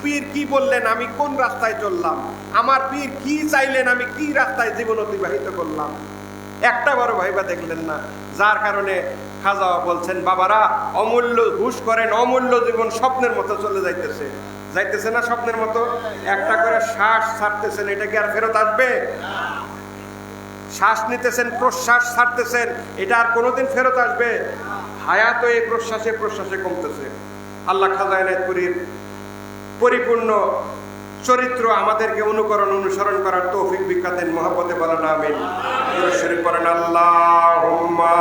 পীর কি বললেন, আমি কোন রাস্তায় চললাম? আমার পীর কি চাইলেন, আমি কি রাস্তায় জীবন অতিবাহিত করলাম? একটা বড় ভাইবা দেখলেন না, যার কারণে খাজা বলছেন, বাবারা অমূল্য হুশ করেন, অমূল্য জীবন স্বপ্নের মতো চলে যাইতেছে, যাইতেছে না স্বপ্নের মতো? একটা করে শ্বাস ছাড়তেছেন, এটা কি আর ফেরত আসবে? শ্বাস নিতেছেন, প্রশ্বাস ছাড়তেছেন, এটা আর কোনোদিন ফেরত আসবে? হায়াত এই প্রশ্বাসে প্রশ্বাসে কমতেছে। আল্লাহ খাজা এনায়েতপুরীর পরিপূর্ণ চরিত্র আমাদেরকে অনুসরণ করার তৌফিক বিখ্যাতেন। মহব্বতে বলেন আমিন। দুরূদ শরীফ পড়েন আল্লাহুম্মা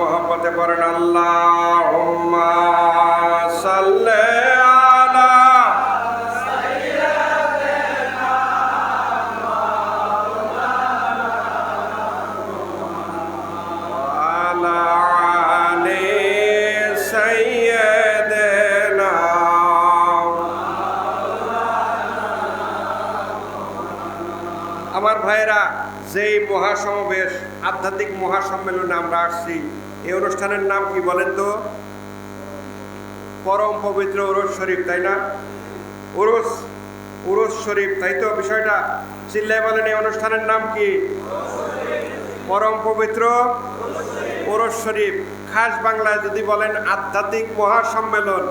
মহব্বতে পড়েন আল্লাহুম্মা সাল্লি আলা সাইয়্যিদিনা আলা আলি সাইয়্যিদিনা। আমার ভাইরা, যেই মহাসমাবেশ আধ্যাত্মিক মহাসম্মেলনে আমরা আসছি, এই অনুষ্ঠানের নাম কি বলেন তো? পরম পবিত্র উরুস শরীফ, তাই না? উরুস শরীফ, তাই তো? বিষয়টা চিল্লায় বলেন, এই অনুষ্ঠানের নাম কি? পরম পবিত্র উরুস শরীফ। খাস বাংলায় যদি বলেন আধ্যাত্মিক মহাসম্মেলন,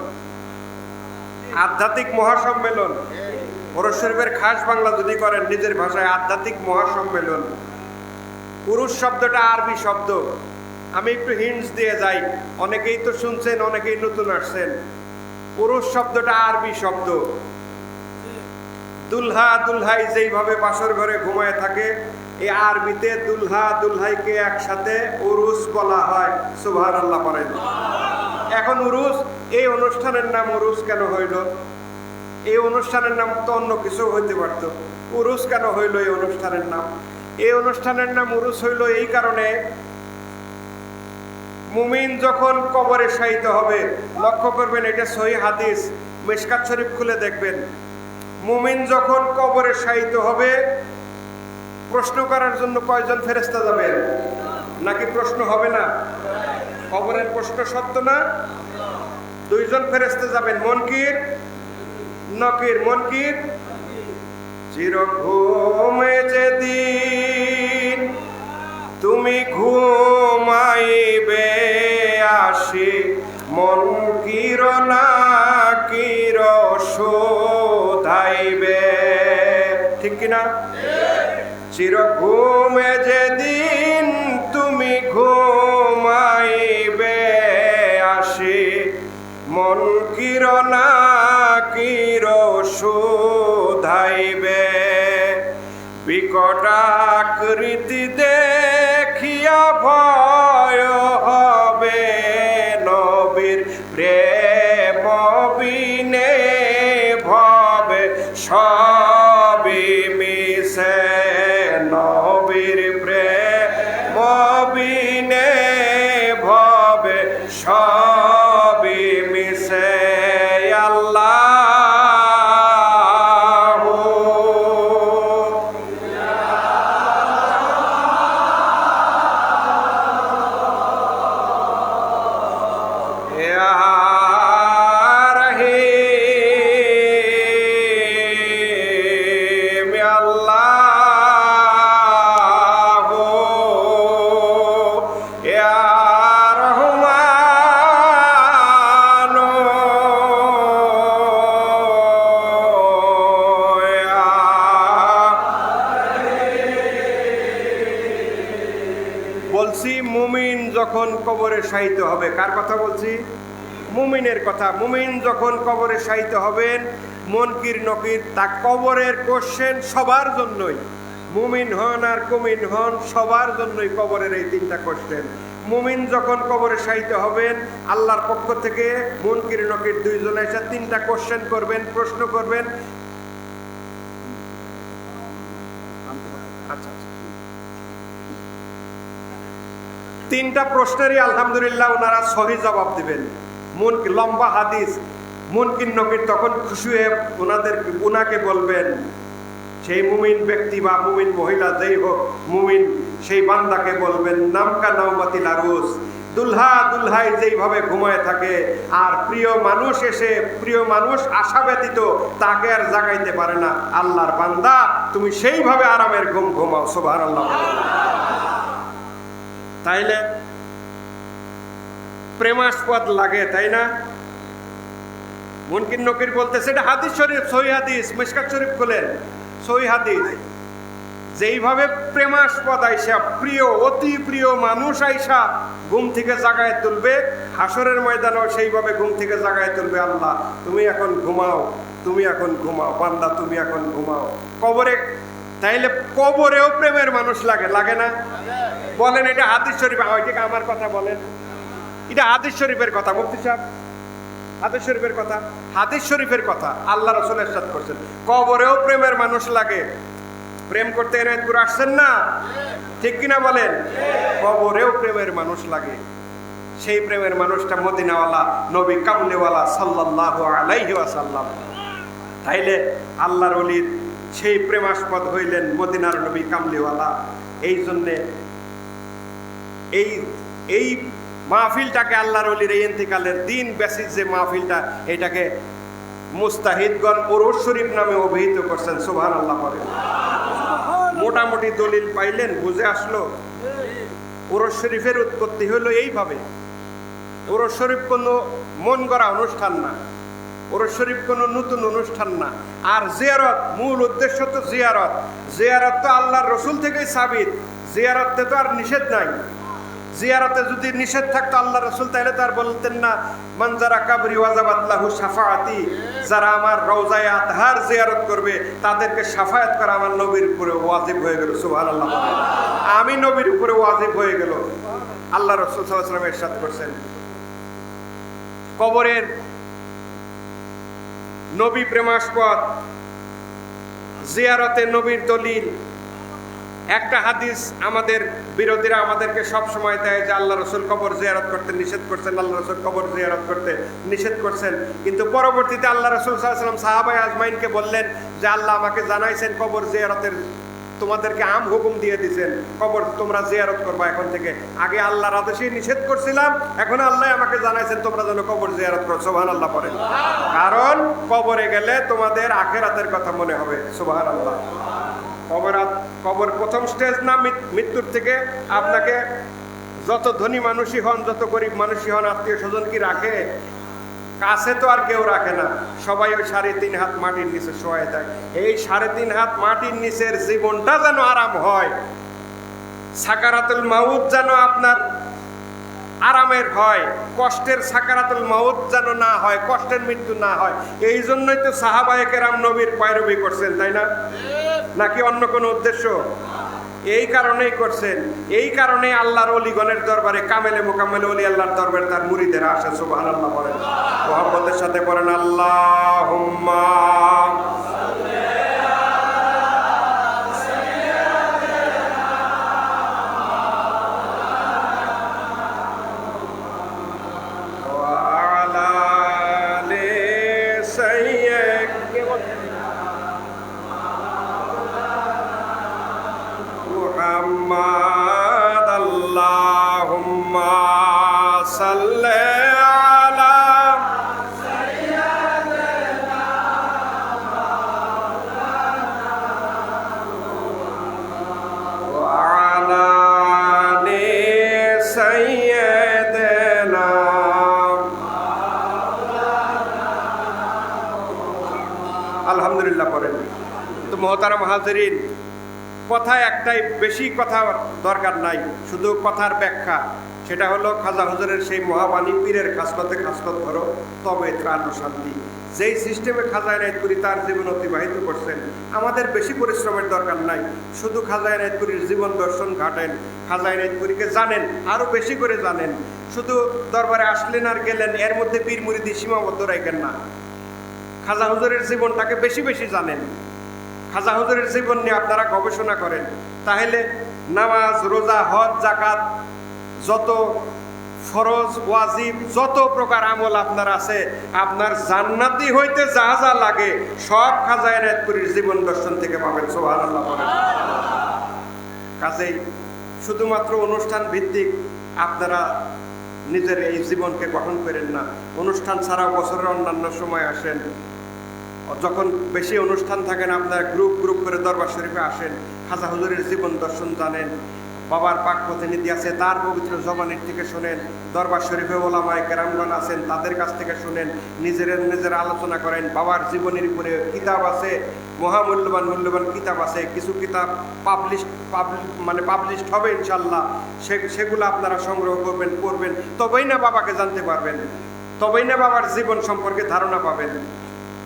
আধ্যাত্মিক মহাসম্মেলন। উরুস শরীফের খাস বাংলা যদি করেন নিজের ভাষায়, আধ্যাত্মিক মহাসম্মেলন। উরুস শব্দটা আরবি শব্দ। আমি একটু হিন্টস দিয়ে যাই, অনেকেই তো শুনছেন, অনেকেই নতুন আসছেন। উরুস শব্দটা আরবি শব্দ। দুলহা দুলহাই যেইভাবে বাসর ঘরে ঘুমায় থাকে, এই আরবিতে দুলহা দুলহাইকে একসাথে উরুস বলা হয়। সুবহানাল্লাহ বলেন। এখন উরুস, এই অনুষ্ঠানের নাম উরুস কেন হইল? এই অনুষ্ঠানের নাম তো অন্য কিছু হইতে পারত। উরুস কেন হইল এই অনুষ্ঠানের নাম? এই অনুষ্ঠানের নাম উরুস হইল এই কারণে, মুমিন যখন কবরে শায়িত হবে, লক্ষ্য করবেন এটা সহিহ হাদিস, মিশকাত শরীফ খুলে দেখবেন। মুমিন যখন কবরে শায়িত হবে, প্রশ্ন করার জন্য কয়জন ফেরেশতা যাবেন? নাকি প্রশ্ন হবে না? কবরের প্রশ্ন সত্য না? দুইজন ফেরেশতা যাবেন, মুনকির নকির। মুনকির চিরঘুমে যেদিন তুমি ঘুমাইবে আসি, মুনকির নাকির শোধাইবে। ঠিক কিনা? চিরঘুমে যেদিন তুমি ঘুমাইবে আসি, মুনকির নাকির শোধাইবে। বিকট আকৃতি দেখিয়া ভয় হবে, নবীর প্রেম বিনে ভবে সবই মিশে। নবীর প্রেম বিনে ভবে সবই মিশে। আল্লাহ বলছি, মুমিন যখন কবরে শায়িত হবে, কার কথা বলছি? মুমিনের কথা। মুমিন যখন কবরে শায়িত হবেন, মুনকির নকির, তা কবরের কোশ্চেন সবার জন্যই। মুমিন হন আর কুমিন হন, সবার জন্যই কবরের এই তিনটা কোশ্চেন। মুমিন যখন কবরে শায়িত হবেন, আল্লাহর পক্ষ থেকে মুনকির নকির দুইজন এসে তিনটা কোশ্চেন করবেন, প্রশ্ন করবেন। আচ্ছা, তিনটা প্রশ্নেরই আলহামদুলিল্লাহ ওনারা সহি জবাব দিবেন। লম্বা হাদিস। মুনকির নকির তখন খুশি হয়ে ওনাকে বলবেন, সেই মুমিন ব্যক্তি বা মুমিন মহিলা যেই হোক, মুমিন সেই বান্দাকে বলবেন, নামকা নাওমাতিল আরুস, দুলহা দুলহাই যেইভাবে ঘুমায় থাকে, আর প্রিয় মানুষ এসে প্রিয় মানুষ আশা ব্যতীত তাকে আর জাগাইতে পারে না, আল্লাহর বান্দা তুমি সেইভাবে আরামের ঘুম ঘুমাও। সুবহানাল্লাহ। তাইলে প্রেমাস্পদ লাগে, তাই না? মুনকির নকির বলতেছে, এটা হাদিস শরীফ, সহিহ হাদিস, মিশকাত শরীফ খুলেন, সহিহ হাদিস। যেইভাবে প্রেমাস্পদ আইসা, প্রিয় অতি প্রিয় মানুষ আইসা ঘুম থেকে জাগায় তুলবে, হাসরের ময়দানেও সেইভাবে ঘুম থেকে জাগায় তুলবে আল্লাহ। তুমি এখন ঘুমাও, তুমি এখন ঘুমাও বান্দা, তুমি এখন ঘুমাও। কবরে, তাইলে কবরেও প্রেমের মানুষ লাগে, লাগে না? বলেন এটা হাদিস শরীফ, ওইটা আমার কথা বলেন, এটা হাদিস শরীফের কথা। মুফতি সাহেব, হাদিস শরীফের কথা, হাদিস শরীফের কথা আল্লাহ রাসূল ইরশাদ করেছেন, কবরেও প্রেমের মানুষ লাগে। প্রেম করতে এনায়েত করে আসছেন না, ঠিক কিনা বলেন? কবরেও প্রেমের মানুষ লাগে। সেই প্রেমের মানুষটা মদিনাওয়ালা নবী কামলিওয়ালা সাল্লাল্লাহু আলাইহি ওয়াসাল্লাম। তাইলে আল্লাহর ওলির সেই প্রেমাস্পদ হইলেন মদিনার নবী কামলিওয়ালা। এই জন্যে এই মাহফিলটাকে আল্লাহর ওলির এই ইন্তিকালের দিন বেসিস যে মাহফিলটা, এটাকে মুস্তাহিদগণ উরুস শরীফ নামে অভিহিত করছেন। সুবহানাল্লাহ। মোটামুটি দলিল পাইলেন, বুঝে আসলো উরুস শরীফের উৎপত্তি হলো এইভাবে। উরুস শরীফ কোনো মন গড়া অনুষ্ঠান না, উরুস শরীফ কোনো নতুন অনুষ্ঠান না। আর জিয়ারত, মূল উদ্দেশ্য তো জিয়ারত। জিয়ারত তো আল্লাহর রসুল থেকেই সাবিত, জিয়ারতে তো আর নিষেধ নাই। জিয়ারতে যদি নিষেধ থাকতো আল্লাহ রসুল তাহলে তার বলতেন না মানজারা কাবরি ওয়াজাবাত লাহু শাফাআতি, যারা আমার রওজায়ে আতহার জিয়ারত করবে তাদেরকে শাফায়াত করা আমার নবীর উপরে ওয়াজিব হয়ে গেল। সুবহানাল্লাহ। আমি নবীর উপরে ওয়াজিব হয়ে গেল। আল্লাহ রাসূল সাল্লাল্লাহু আলাইহি ওয়াসাল্লাম ইরশাদ করেছেন, কবরের নবী প্রেমাস্পদ, জিয়ারতে নবীর দলিল। একটা হাদিস আমাদের বিরোধীরা আমাদেরকে সব সময় দেয় যে আল্লাহ রসুল কবর জিয়ারত করতে নিষেধ করছেন, আল্লাহ রসুল কবর জিয়ারত করতে নিষেধ করছেন। কিন্তু পরবর্তীতে আল্লাহ রসুল সাল্লাল্লাহু আলাইহি ওয়াসাল্লাম সাহাবায়ে আজমাইনকে বললেন যে আল্লাহ আমাকে জানাইছেন কবর জিয়ারতের, তোমাদেরকে আম হুকুম দিয়ে দিয়েছেন কবর তোমরা জিয়ারত করবা এখন থেকে। আগে আল্লাহর আদেশে নিষেধ করছিলাম, এখন আল্লাহ আমাকে জানাইছেন তোমরা যেন কবর জিয়ারত করো। সুবহানাল্লাহ পড়েন। কারণ কবরে গেলে তোমাদের আখিরাতের কথা মনে হবে। সুবহানাল্লাহ। কবর প্রথম স্টেজ না মৃত্যুর থেকে। আপনাকে যত ধনী মানুষই হন, যত গরিব মানুষই হন, আত্মীয় স্বজন কি রাখে? কাছে তো আর কেউ রাখে না, সবাই ওই 3.5 হাত মাটির নিচে শোয়া যায়। এই 3.5 হাত মাটির নিচের জীবনটা যেন আরাম হয়, সাকারাতুল মাউত যেন আপনার আরামের হয়, কষ্টের সাকারাতুল মাউত যেন না হয়, কষ্টের মৃত্যু না হয়। এই জন্যই তো সাহাবায়ে কেরাম নবীর পয়রবি করছেন, তাই না? নাকি অন্য কোনো উদ্দেশ্য? এই কারণেই করছেন। এই কারণে আল্লাহর ওলিগণের দরবারে কামেলে মোকাম্মেলে ওলি আল্লাহর দরবারে তার মুরিদেরা আসে। সুবহানাল্লাহ বলেন, মুহাব্বতের সাথে বলেন আল্লাহুম্মা আলহামদুলিল্লাহ করেন। তো মুহতারাম হাজিরিন, কথা একটাই, বেশি কথা দরকার নাই, শুধু কথার ব্যাখ্যা। সেটা হলো খাজা হুজুরের সেই মহাবাণী, পীরের খাসলতে খাসলত ধরো তবে ত্রাণ ও শান্তি। যেই সিস্টেমে খাজা এনায়েতপুরী তার জীবন অতিবাহিত করছেন, আমাদের বেশি পরিশ্রমের দরকার নাই। শুধু খাজা এনায়েতপুরীর জীবন দর্শন ঘাটেন, খাজা এনায়েতপুরীকে জানেন, আরও বেশি করে জানেন। শুধু দরবারে আসলেন আর গেলেন, এর মধ্যে পীর মুরিদি সীমাবদ্ধ রাখেন না। খাজা হুজুরের জীবনটাকে বেশি বেশি জানেন, খাজা হুজুরের জীবন নিয়ে আপনারা গবেষণা করেন। তাহলে নামাজ, রোজা, হজ, যাকাত, যত ফরজ ওয়াজিব, যত প্রকার আমল আপনার আছে, আপনার জান্নাতি হইতে যা যা লাগে সব খাজা এনায়েতপুরীর জীবন দর্শন থেকে পাবেন। সুবহানাল্লাহ বলেন। কাজেই শুধুমাত্র অনুষ্ঠান ভিত্তিক আপনারা নিজের এই জীবনকে গঠন করেন না। অনুষ্ঠান ছাড়াও বছরের অন্যান্য সময় আসেন, যখন বেশি অনুষ্ঠান থাকেন আপনারা গ্রুপ গ্রুপ করে দরবার শরীফে আসেন, খাজা হুজুরের জীবন দর্শন জানেন, বাবার পাক প্রতিনিধি আছে তার পবিত্র জবানির থেকে শোনেন, দরবার শরীফে ওলামায়ে কেরামগণ আছেন তাদের কাছ থেকে শোনেন, নিজেরা আলোচনা করেন। বাবার জীবনের উপরে কিতাব আছে, মূল্যবান কিতাব আছে, কিছু কিতাব পাবলিশড হবে ইনশাল্লাহ, সেগুলো আপনারা সংগ্রহ করবেন, পড়বেন, তবেই না বাবাকে জানতে পারবেন, তবেই না বাবার জীবন সম্পর্কে ধারণা পাবেন।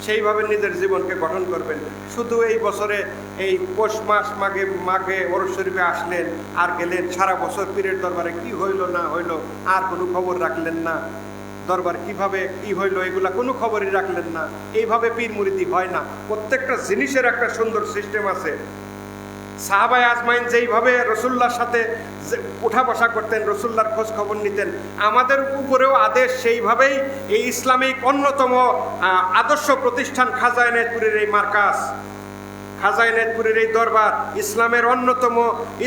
সেইভাবে নিজের জীবনকে গঠন করবেন। শুধু এই বছরে এই পৌষ মাঘে ওরস শরীফে আসলেন আর গেলেন, সারা বছর পীরের দরবারে কি হইল না হইল আর কোনো খবর রাখলেন না, দরবার কিভাবে কি হইল এগুলা কোনো খবরই রাখলেন না। এইভাবে পীর মুরিদি হয় না। প্রত্যেকটা জিনিসের একটা সুন্দর সিস্টেম আছে। সাহাবায়ে আজমাইন যেইভাবে রসুল্লাহর সাথে উঠা বসা করতেন, রসুল্লাহর খোঁজ খবর নিতেন, আমাদের উপরেও আদেশ সেইভাবেই। এই ইসলামিক অন্যতম আদর্শ প্রতিষ্ঠান খাজা এনায়েতপুরের এই মার্কাজ, খাজা এনায়েতপুরের এই দরবার ইসলামের অন্যতম,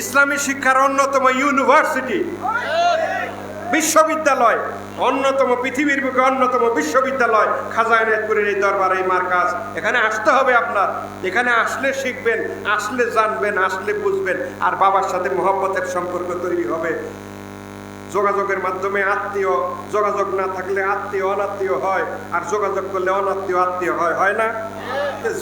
ইসলামী শিক্ষার অন্যতম ইউনিভার্সিটি, বিশ্ববিদ্যালয়, অন্যতম, পৃথিবীর বুকে অন্যতম বিশ্ববিদ্যালয় খাজা এনায়েতপুরের এই দরবার, এই মার্কাজ। এখানে আসতে হবে আপনার, এখানে আসলে শিখবেন, আসলে জানবেন, আসলে বুঝবেন, আর বাবার সাথে মহব্বতের সম্পর্ক তৈরি হবে। যোগাযোগের মাধ্যমে আত্মীয়, যোগাযোগ না থাকলে আত্মীয় অনাত্মীয় হয়, আর যোগাযোগ করলে অনাত্মীয় আত্মীয় হয়, হয় না?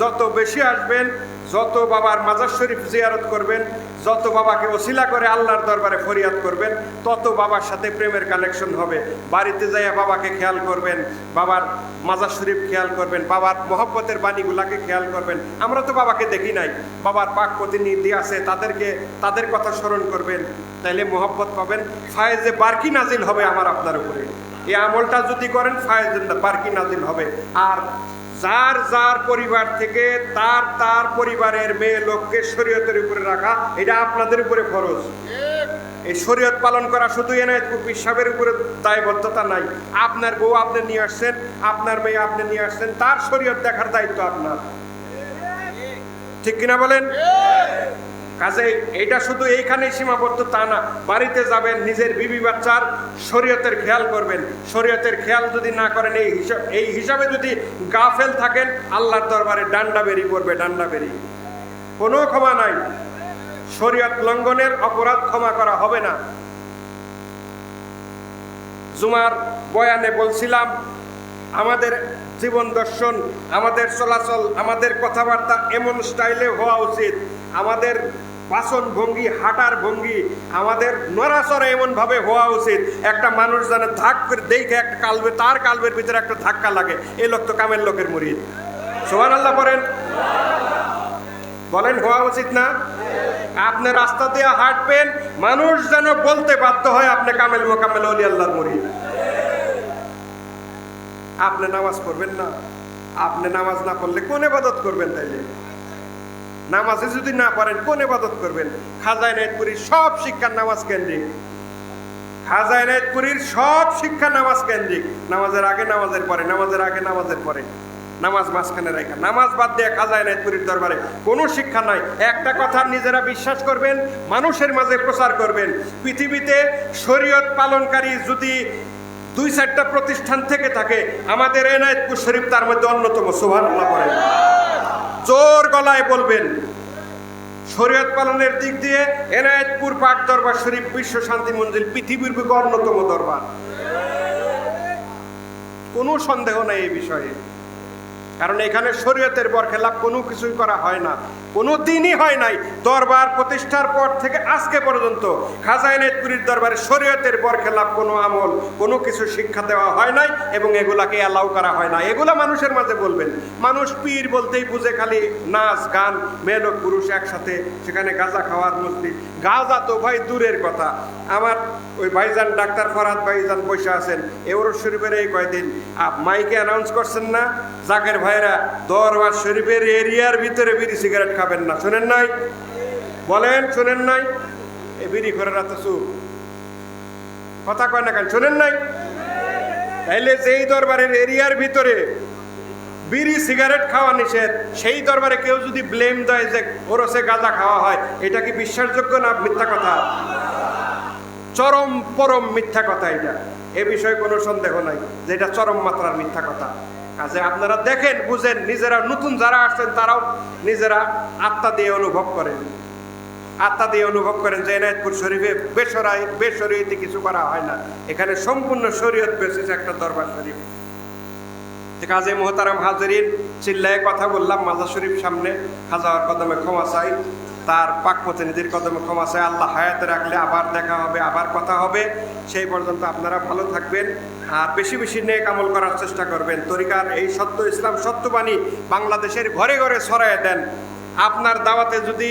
যত বেশি আসবেন, যত বাবার মাজার শরীফ জিয়ারত করবেন, যত বাবাকে ওসিলা করে আল্লাহর দরবারে ফরিয়াদ করবেন, তত বাবার সাথে প্রেমের কানেকশন হবে। বাড়িতে যাইয়া বাবাকে খেয়াল করবেন, বাবার মাজার শরীফ খেয়াল করবেন, বাবার মহব্বতের বাণীগুলাকে খেয়াল করবেন। আমরা তো বাবাকে দেখি নাই, বাবার পাক প্রতিনিধি আছে, তাদের কথা স্মরণ করবেন, তাইলে মহব্বত পাবেন। ফায়েজে বারকি নাজিল হবে আমার আপনার উপরে। এই আমলটা যদি করেন ফায়েজে বারকি নাজিল হবে। আর যার যার পরিবার থেকে তার পরিবারের মেয়ে লোককে শরীয়তের উপরে রাখা, এটা আপনাদের উপরে ফরজ। এই শরীয়ত পালন করা শুধু এনায়েতপুর পীর সাহেবের উপরে দায়বদ্ধতা নাই। আপনার বউ আপনি নিয়ে আসছেন, আপনার মেয়ে আপনি নিয়ে আসছেন, তার শরীয়ত দেখার দায়িত্ব আপনার, ঠিক কিনা বলেন? কাজে এটা শুধু এইখানে সীমাবদ্ধ তা না, বাড়িতে যাবেন, নিজের বিবি বাচ্চার শরীয়তের খেয়াল করবেন। শরীয়তের খেয়াল যদি না করেন, এই হিসাবে যদি গাফেল থাকেন, আল্লাহর দরবারে ডান্ডা বেরি পড়বে, ডান্ডা বেরি, কোনো ক্ষমা নাই। শরীয়ত লঙ্ঘনের অপরাধ ক্ষমা করা হবে না। জুমার বয়ানে বলছিলাম, আমাদের জীবন দর্শন, আমাদের চলাচল, আমাদের কথাবার্তা এমন স্টাইলে হওয়া উচিত, আমাদের বাসন ভঙ্গি, হাঁটার ভঙ্গি, আমাদের নড়াচড়া এমন ভাবে হওয়া উচিত, একটা মানুষ যেন ধাক করে দেখে একটা তার কালবের ভিতরে একটা ধাক্কা লাগে, এই লোক তো কামের লোকের মুরিদ। সুবহানাল্লাহ বলেন, বলেন হওয়া উচিত না? আপনি রাস্তা দিয়ে হাঁটবেন, মানুষ যেন বলতে বাধ্য হয় আপনি কামেল মোকাম্মেল ওলি আল্লাহর মুরিদ। আপনি নামাজ পড়বেন না, আপনি নামাজ না পড়লে কোন ইবাদত করবেন? তাইলে নামাজে যদি না পারেন কোন ইবাদত করবেন? খাজা এনায়েতপুরীর সব শিক্ষা নামাজ কেন্দ্রিক, খাজা এনায়েতপুরীর সব শিক্ষা নামাজ কেন্দ্রিক। নামাজের আগে, নামাজের পরে, নামাজের আগে, নামাজের পরে, নামাজ মাঝখানে রাখা, নামাজ বাদ দিয়ে খাজা এনায়েতপুরীর দরবারে কোনো শিক্ষা নাই। একটা কথা নিজেরা বিশ্বাস করবেন, মানুষের মাঝে প্রচার করবেন। পৃথিবীতে শরীয়ত পালনকারী যদি 2-4টা প্রতিষ্ঠান থেকে থাকে, আমাদের এনায়েতপুর শরীফ তার মধ্যে অন্যতম। সুবহানাল্লাহ বলেন, জোর গলায় বলবেন। শরীয়ত পালনের দিক দিয়ে এনায়েতপুর পাক দরবার শরীফ বিশ্ব শান্তি মঞ্জিল পৃথিবীর বুকে অন্যতম দরবার, কোনো সন্দেহ নাই এই বিষয়ে। কারণ এখানে শরীয়তের বরখেলাপ কোনো কিছুই করা হয় না, কোনো দিনই হয় নাই। দরবার প্রতিষ্ঠার পর থেকে আজকে পর্যন্ত খাজা এনায়েতপুরীর দরবারে শরীয়তের বরখেলাপ কোনো আমল, কোনো কিছু শিক্ষা দেওয়া হয় নাই, এবং এগুলাকে অ্যালাউ করা হয় না। এগুলা মানুষের মাঝে বলবেন। মানুষ পীর বলতেই বুঝে খালি নাচ গান, মেয়ে লোক পুরুষ একসাথে, সেখানে গাঁজা খাওয়ার মসজিদ। গাঁজা তো ভাই দূরের কথা। আমার ওই ভাইজান ডাক্তার ফরহাদ ভাইজান বসে আছেন, ওরস শরীফের এই কয়দিন মাইকে অ্যানাউন্স করছেন না, জাকের ভাইরা দরবার শরীফের এরিয়ার ভিতরে বিড়ি সিগারেট খাবেন না। শোনেন নাই? বলেন শোনেন নাই? এই বিড়ি ঘরের তো চুপ, কথা কয় না কেন? শোনেন নাই? তাইলে যেই দরবারের এরিয়ার ভিতরে বিড়ি সিগারেট খাওয়া নিষেধ, সেই দরবারে কেউ যদি ব্লেম দেয় যে ওরসে গাঁজা খাওয়া হয়, এটা কি বিশ্বাসযোগ্য না মিথ্যা কথা? চরম পরম মিথ্যা কথা এটা, এ বিষয়ে কোনো সন্দেহ নাই যে এটা চরম মাত্রার মিথ্যা কথা। কাজে আপনারা দেখেন, বুঝেন, নিজেরা নতুন যারা আসছেন তারাও নিজেরা আত্মা দিয়ে অনুভব করেন, আত্মা দিয়ে অনুভব করেন যে এনায়েতপুর শরীফে বেশরীয়তে কিছু করা হয় না, এখানে সম্পূর্ণ শরীয়ত বেসিস একটা দরবার শরীফ। কাজে মোহতারাম হাজরিন, চিল্লায় কথা বললাম, মাজার শরীফ সামনে, খাজার কদমে ক্ষমা চাই, তার পাক প্রতিনিধির কদমে ক্ষমা চাই। আল্লাহ হায়াতে রাখলে আবার দেখা হবে, আবার কথা হবে। সেই পর্যন্ত আপনারা ভালো থাকবেন আর বেশি বেশি নেক আমল করার চেষ্টা করবেন। তরিকার এই সত্য ইসলাম সত্যবাণী বাংলাদেশের ঘরে ঘরে ছড়ায় দেন। আপনার দাওয়াতে যদি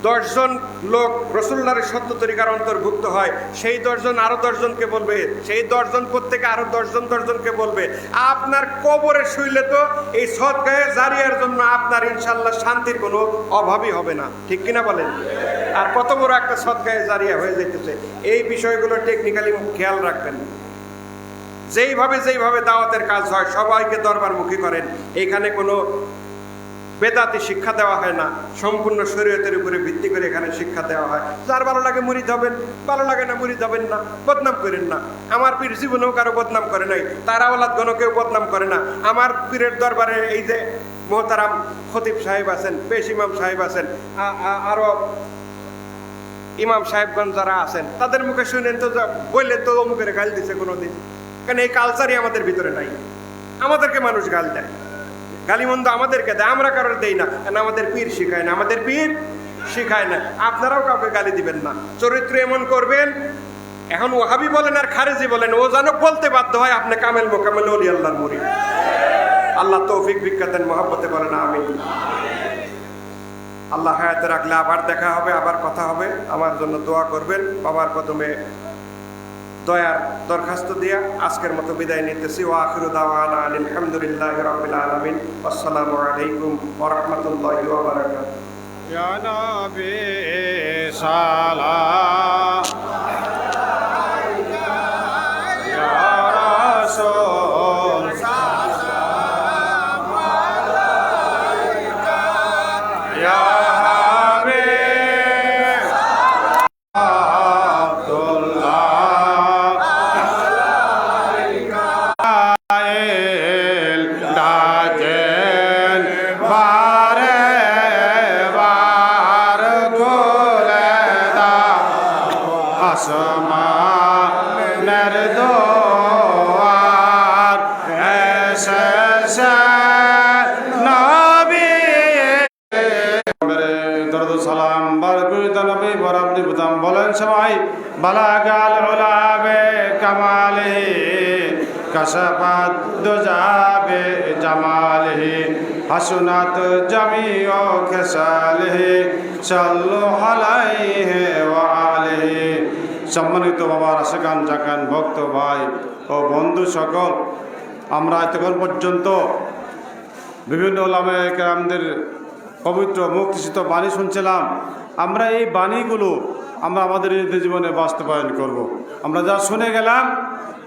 10 জন লোক রসুল্লাহর সত্য তরিকার অন্তর্ভুক্ত হয়, সেই 10 জন আরো 10 জনকে বলবে, সেই 10 জন প্রত্যেকে আরো 10 জনকে বলবে। আপনার কবরে শুইলে তো এই সদকায়ে জারিয়ার জন্য আপনার ইনশাল্লাহ শান্তির কোনো অভাবই হবে না, ঠিক কিনা বলেন? আর কত বড় একটা সদকায়ে জারিয়া হয়ে যেতেছে। এই বিষয়গুলো টেকনিক্যালি খেয়াল রাখবেন। যেইভাবে দাওয়াতের কাজ হয় সবাইকে দরবারমুখী করেন। এইখানে কোনো বেদাতি শিক্ষা দেওয়া হয় না, সম্পূর্ণ শরীয়তের উপরে ভিত্তি করে এখানে শিক্ষা দেওয়া হয়। যার ভালো লাগে মুরিদ হবেন, ভালো লাগে না মুরিদ হবেন না, বদনাম করেন না। আমার পীর জীবনেও কারো বদনাম করে নাই, তার আওলাদগণও কেউ বদনাম করে না। আমার পীরের দরবারে এই যে মোহতারাম খতিব সাহেব আছেন, পেশ ইমাম সাহেব আছেন, আরো ইমাম সাহেবগণ যারা আছেন, তাদের মুখে শুনেন তো, বললেন তো অমুকের গাল দিছে কোনোদিন, কারণ এই কালচারই আমাদের ভিতরে নাই। আমাদেরকে মানুষ গাল দেয়, গালিমন্দ আমাদেরকে দেয়, আমরা কারোর দেই না, কারণ আমাদের পীর শিখায় না, আমাদের পীর শিখায় না। আপনারাও কাউকে গালি দিবেন না, চরিত্র এমন করবেন। এখন ওয়াহাবি বলেন আর খারেজি বলেন, ও যেন বলতে বাধ্য হয় আপনি কামেল মোকামেল ওলি আল্লাহর মুরিদ। আল্লাহ তৌফিক ভিক্ষা দেন, মহব্বতে বলেন আমিন। আল্লাহ হায়াতে রাখলে আবার দেখা হবে, আবার কথা হবে। আমার জন্য দোয়া করবেন। বাবার কদমে দয়ার দরখাস্ত দিয়া আজকের মতো বিদায় নিতেছি। ওয়া আখিরু দাওয়ানা আলহামদুলিল্লাহি রাব্বিল আলামিন। আসসালামু আলাইকুম ওয়া রাহমাতুল্লাহি ওয়া বারাকাতুহু। ইয়া নবী সালাম আলাইকা, ইয়া রাসূল সালাম আলাইকা, ইয়া বলেন সবাই। বালাগাল উলাবে কামালে কাশাফাত দুজাবে জামালে হাসুনাত জামিউ খেসালে সাল্লু আলাইহি ওয়া আলিহি। সম্মানিত বাবার আশিকান জাকান ভক্ত ভাই ও বন্ধু সকল, আমরা এতক্ষণ পর্যন্ত বিভিন্ন উলামায়ে কেরামদের পবিত্র মুক্তিসিত বাণী শুনছিলাম। আমরা এই বাণীগুলো আমরা আমাদের জীবনে বাস্তবায়ন করব। আমরা যা শুনে গেলাম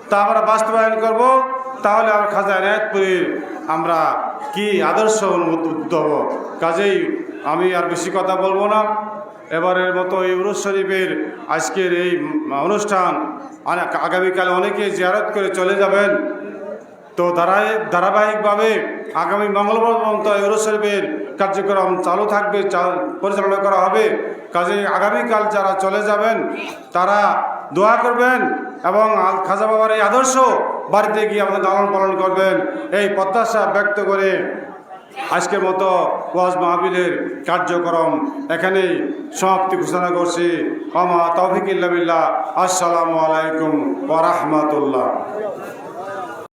তা আমরা বাস্তবায়ন করব, তাহলে আমার খাজা এনায়েতপুরীর আমরা কি আদর্শ উদ্বুদ্ধ হব। কাজেই আমি আর বেশি কথা বলবো না। এবারের মতো এই উরুস শরীফের আজকের এই অনুষ্ঠান আগামীকালে অনেকে জিয়ারত করে চলে যাবেন। তো ধারাবাহিকভাবে আগামী মঙ্গলবার পর্যন্ত উরুস শরীফের কার্যক্রম চালু থাকবে, পরিচালনা করা হবে। কাজে আগামীকাল যারা চলে যাবেন তারা দোয়া করবেন এবং খাজা বাবার এই আদর্শ বাড়িতে গিয়ে আমাদের লালন পালন করবেন, এই প্রত্যাশা ব্যক্ত করে আজকের মতো ওয়াজ মাহফিলের কার্যক্রম এখানেই সমাপ্তি ঘোষণা করছি। ওয়া মা তাওফীক ইল্লা বিল্লাহ। আসসালামু আলাইকুম ওয়া রাহমাতুল্লাহ।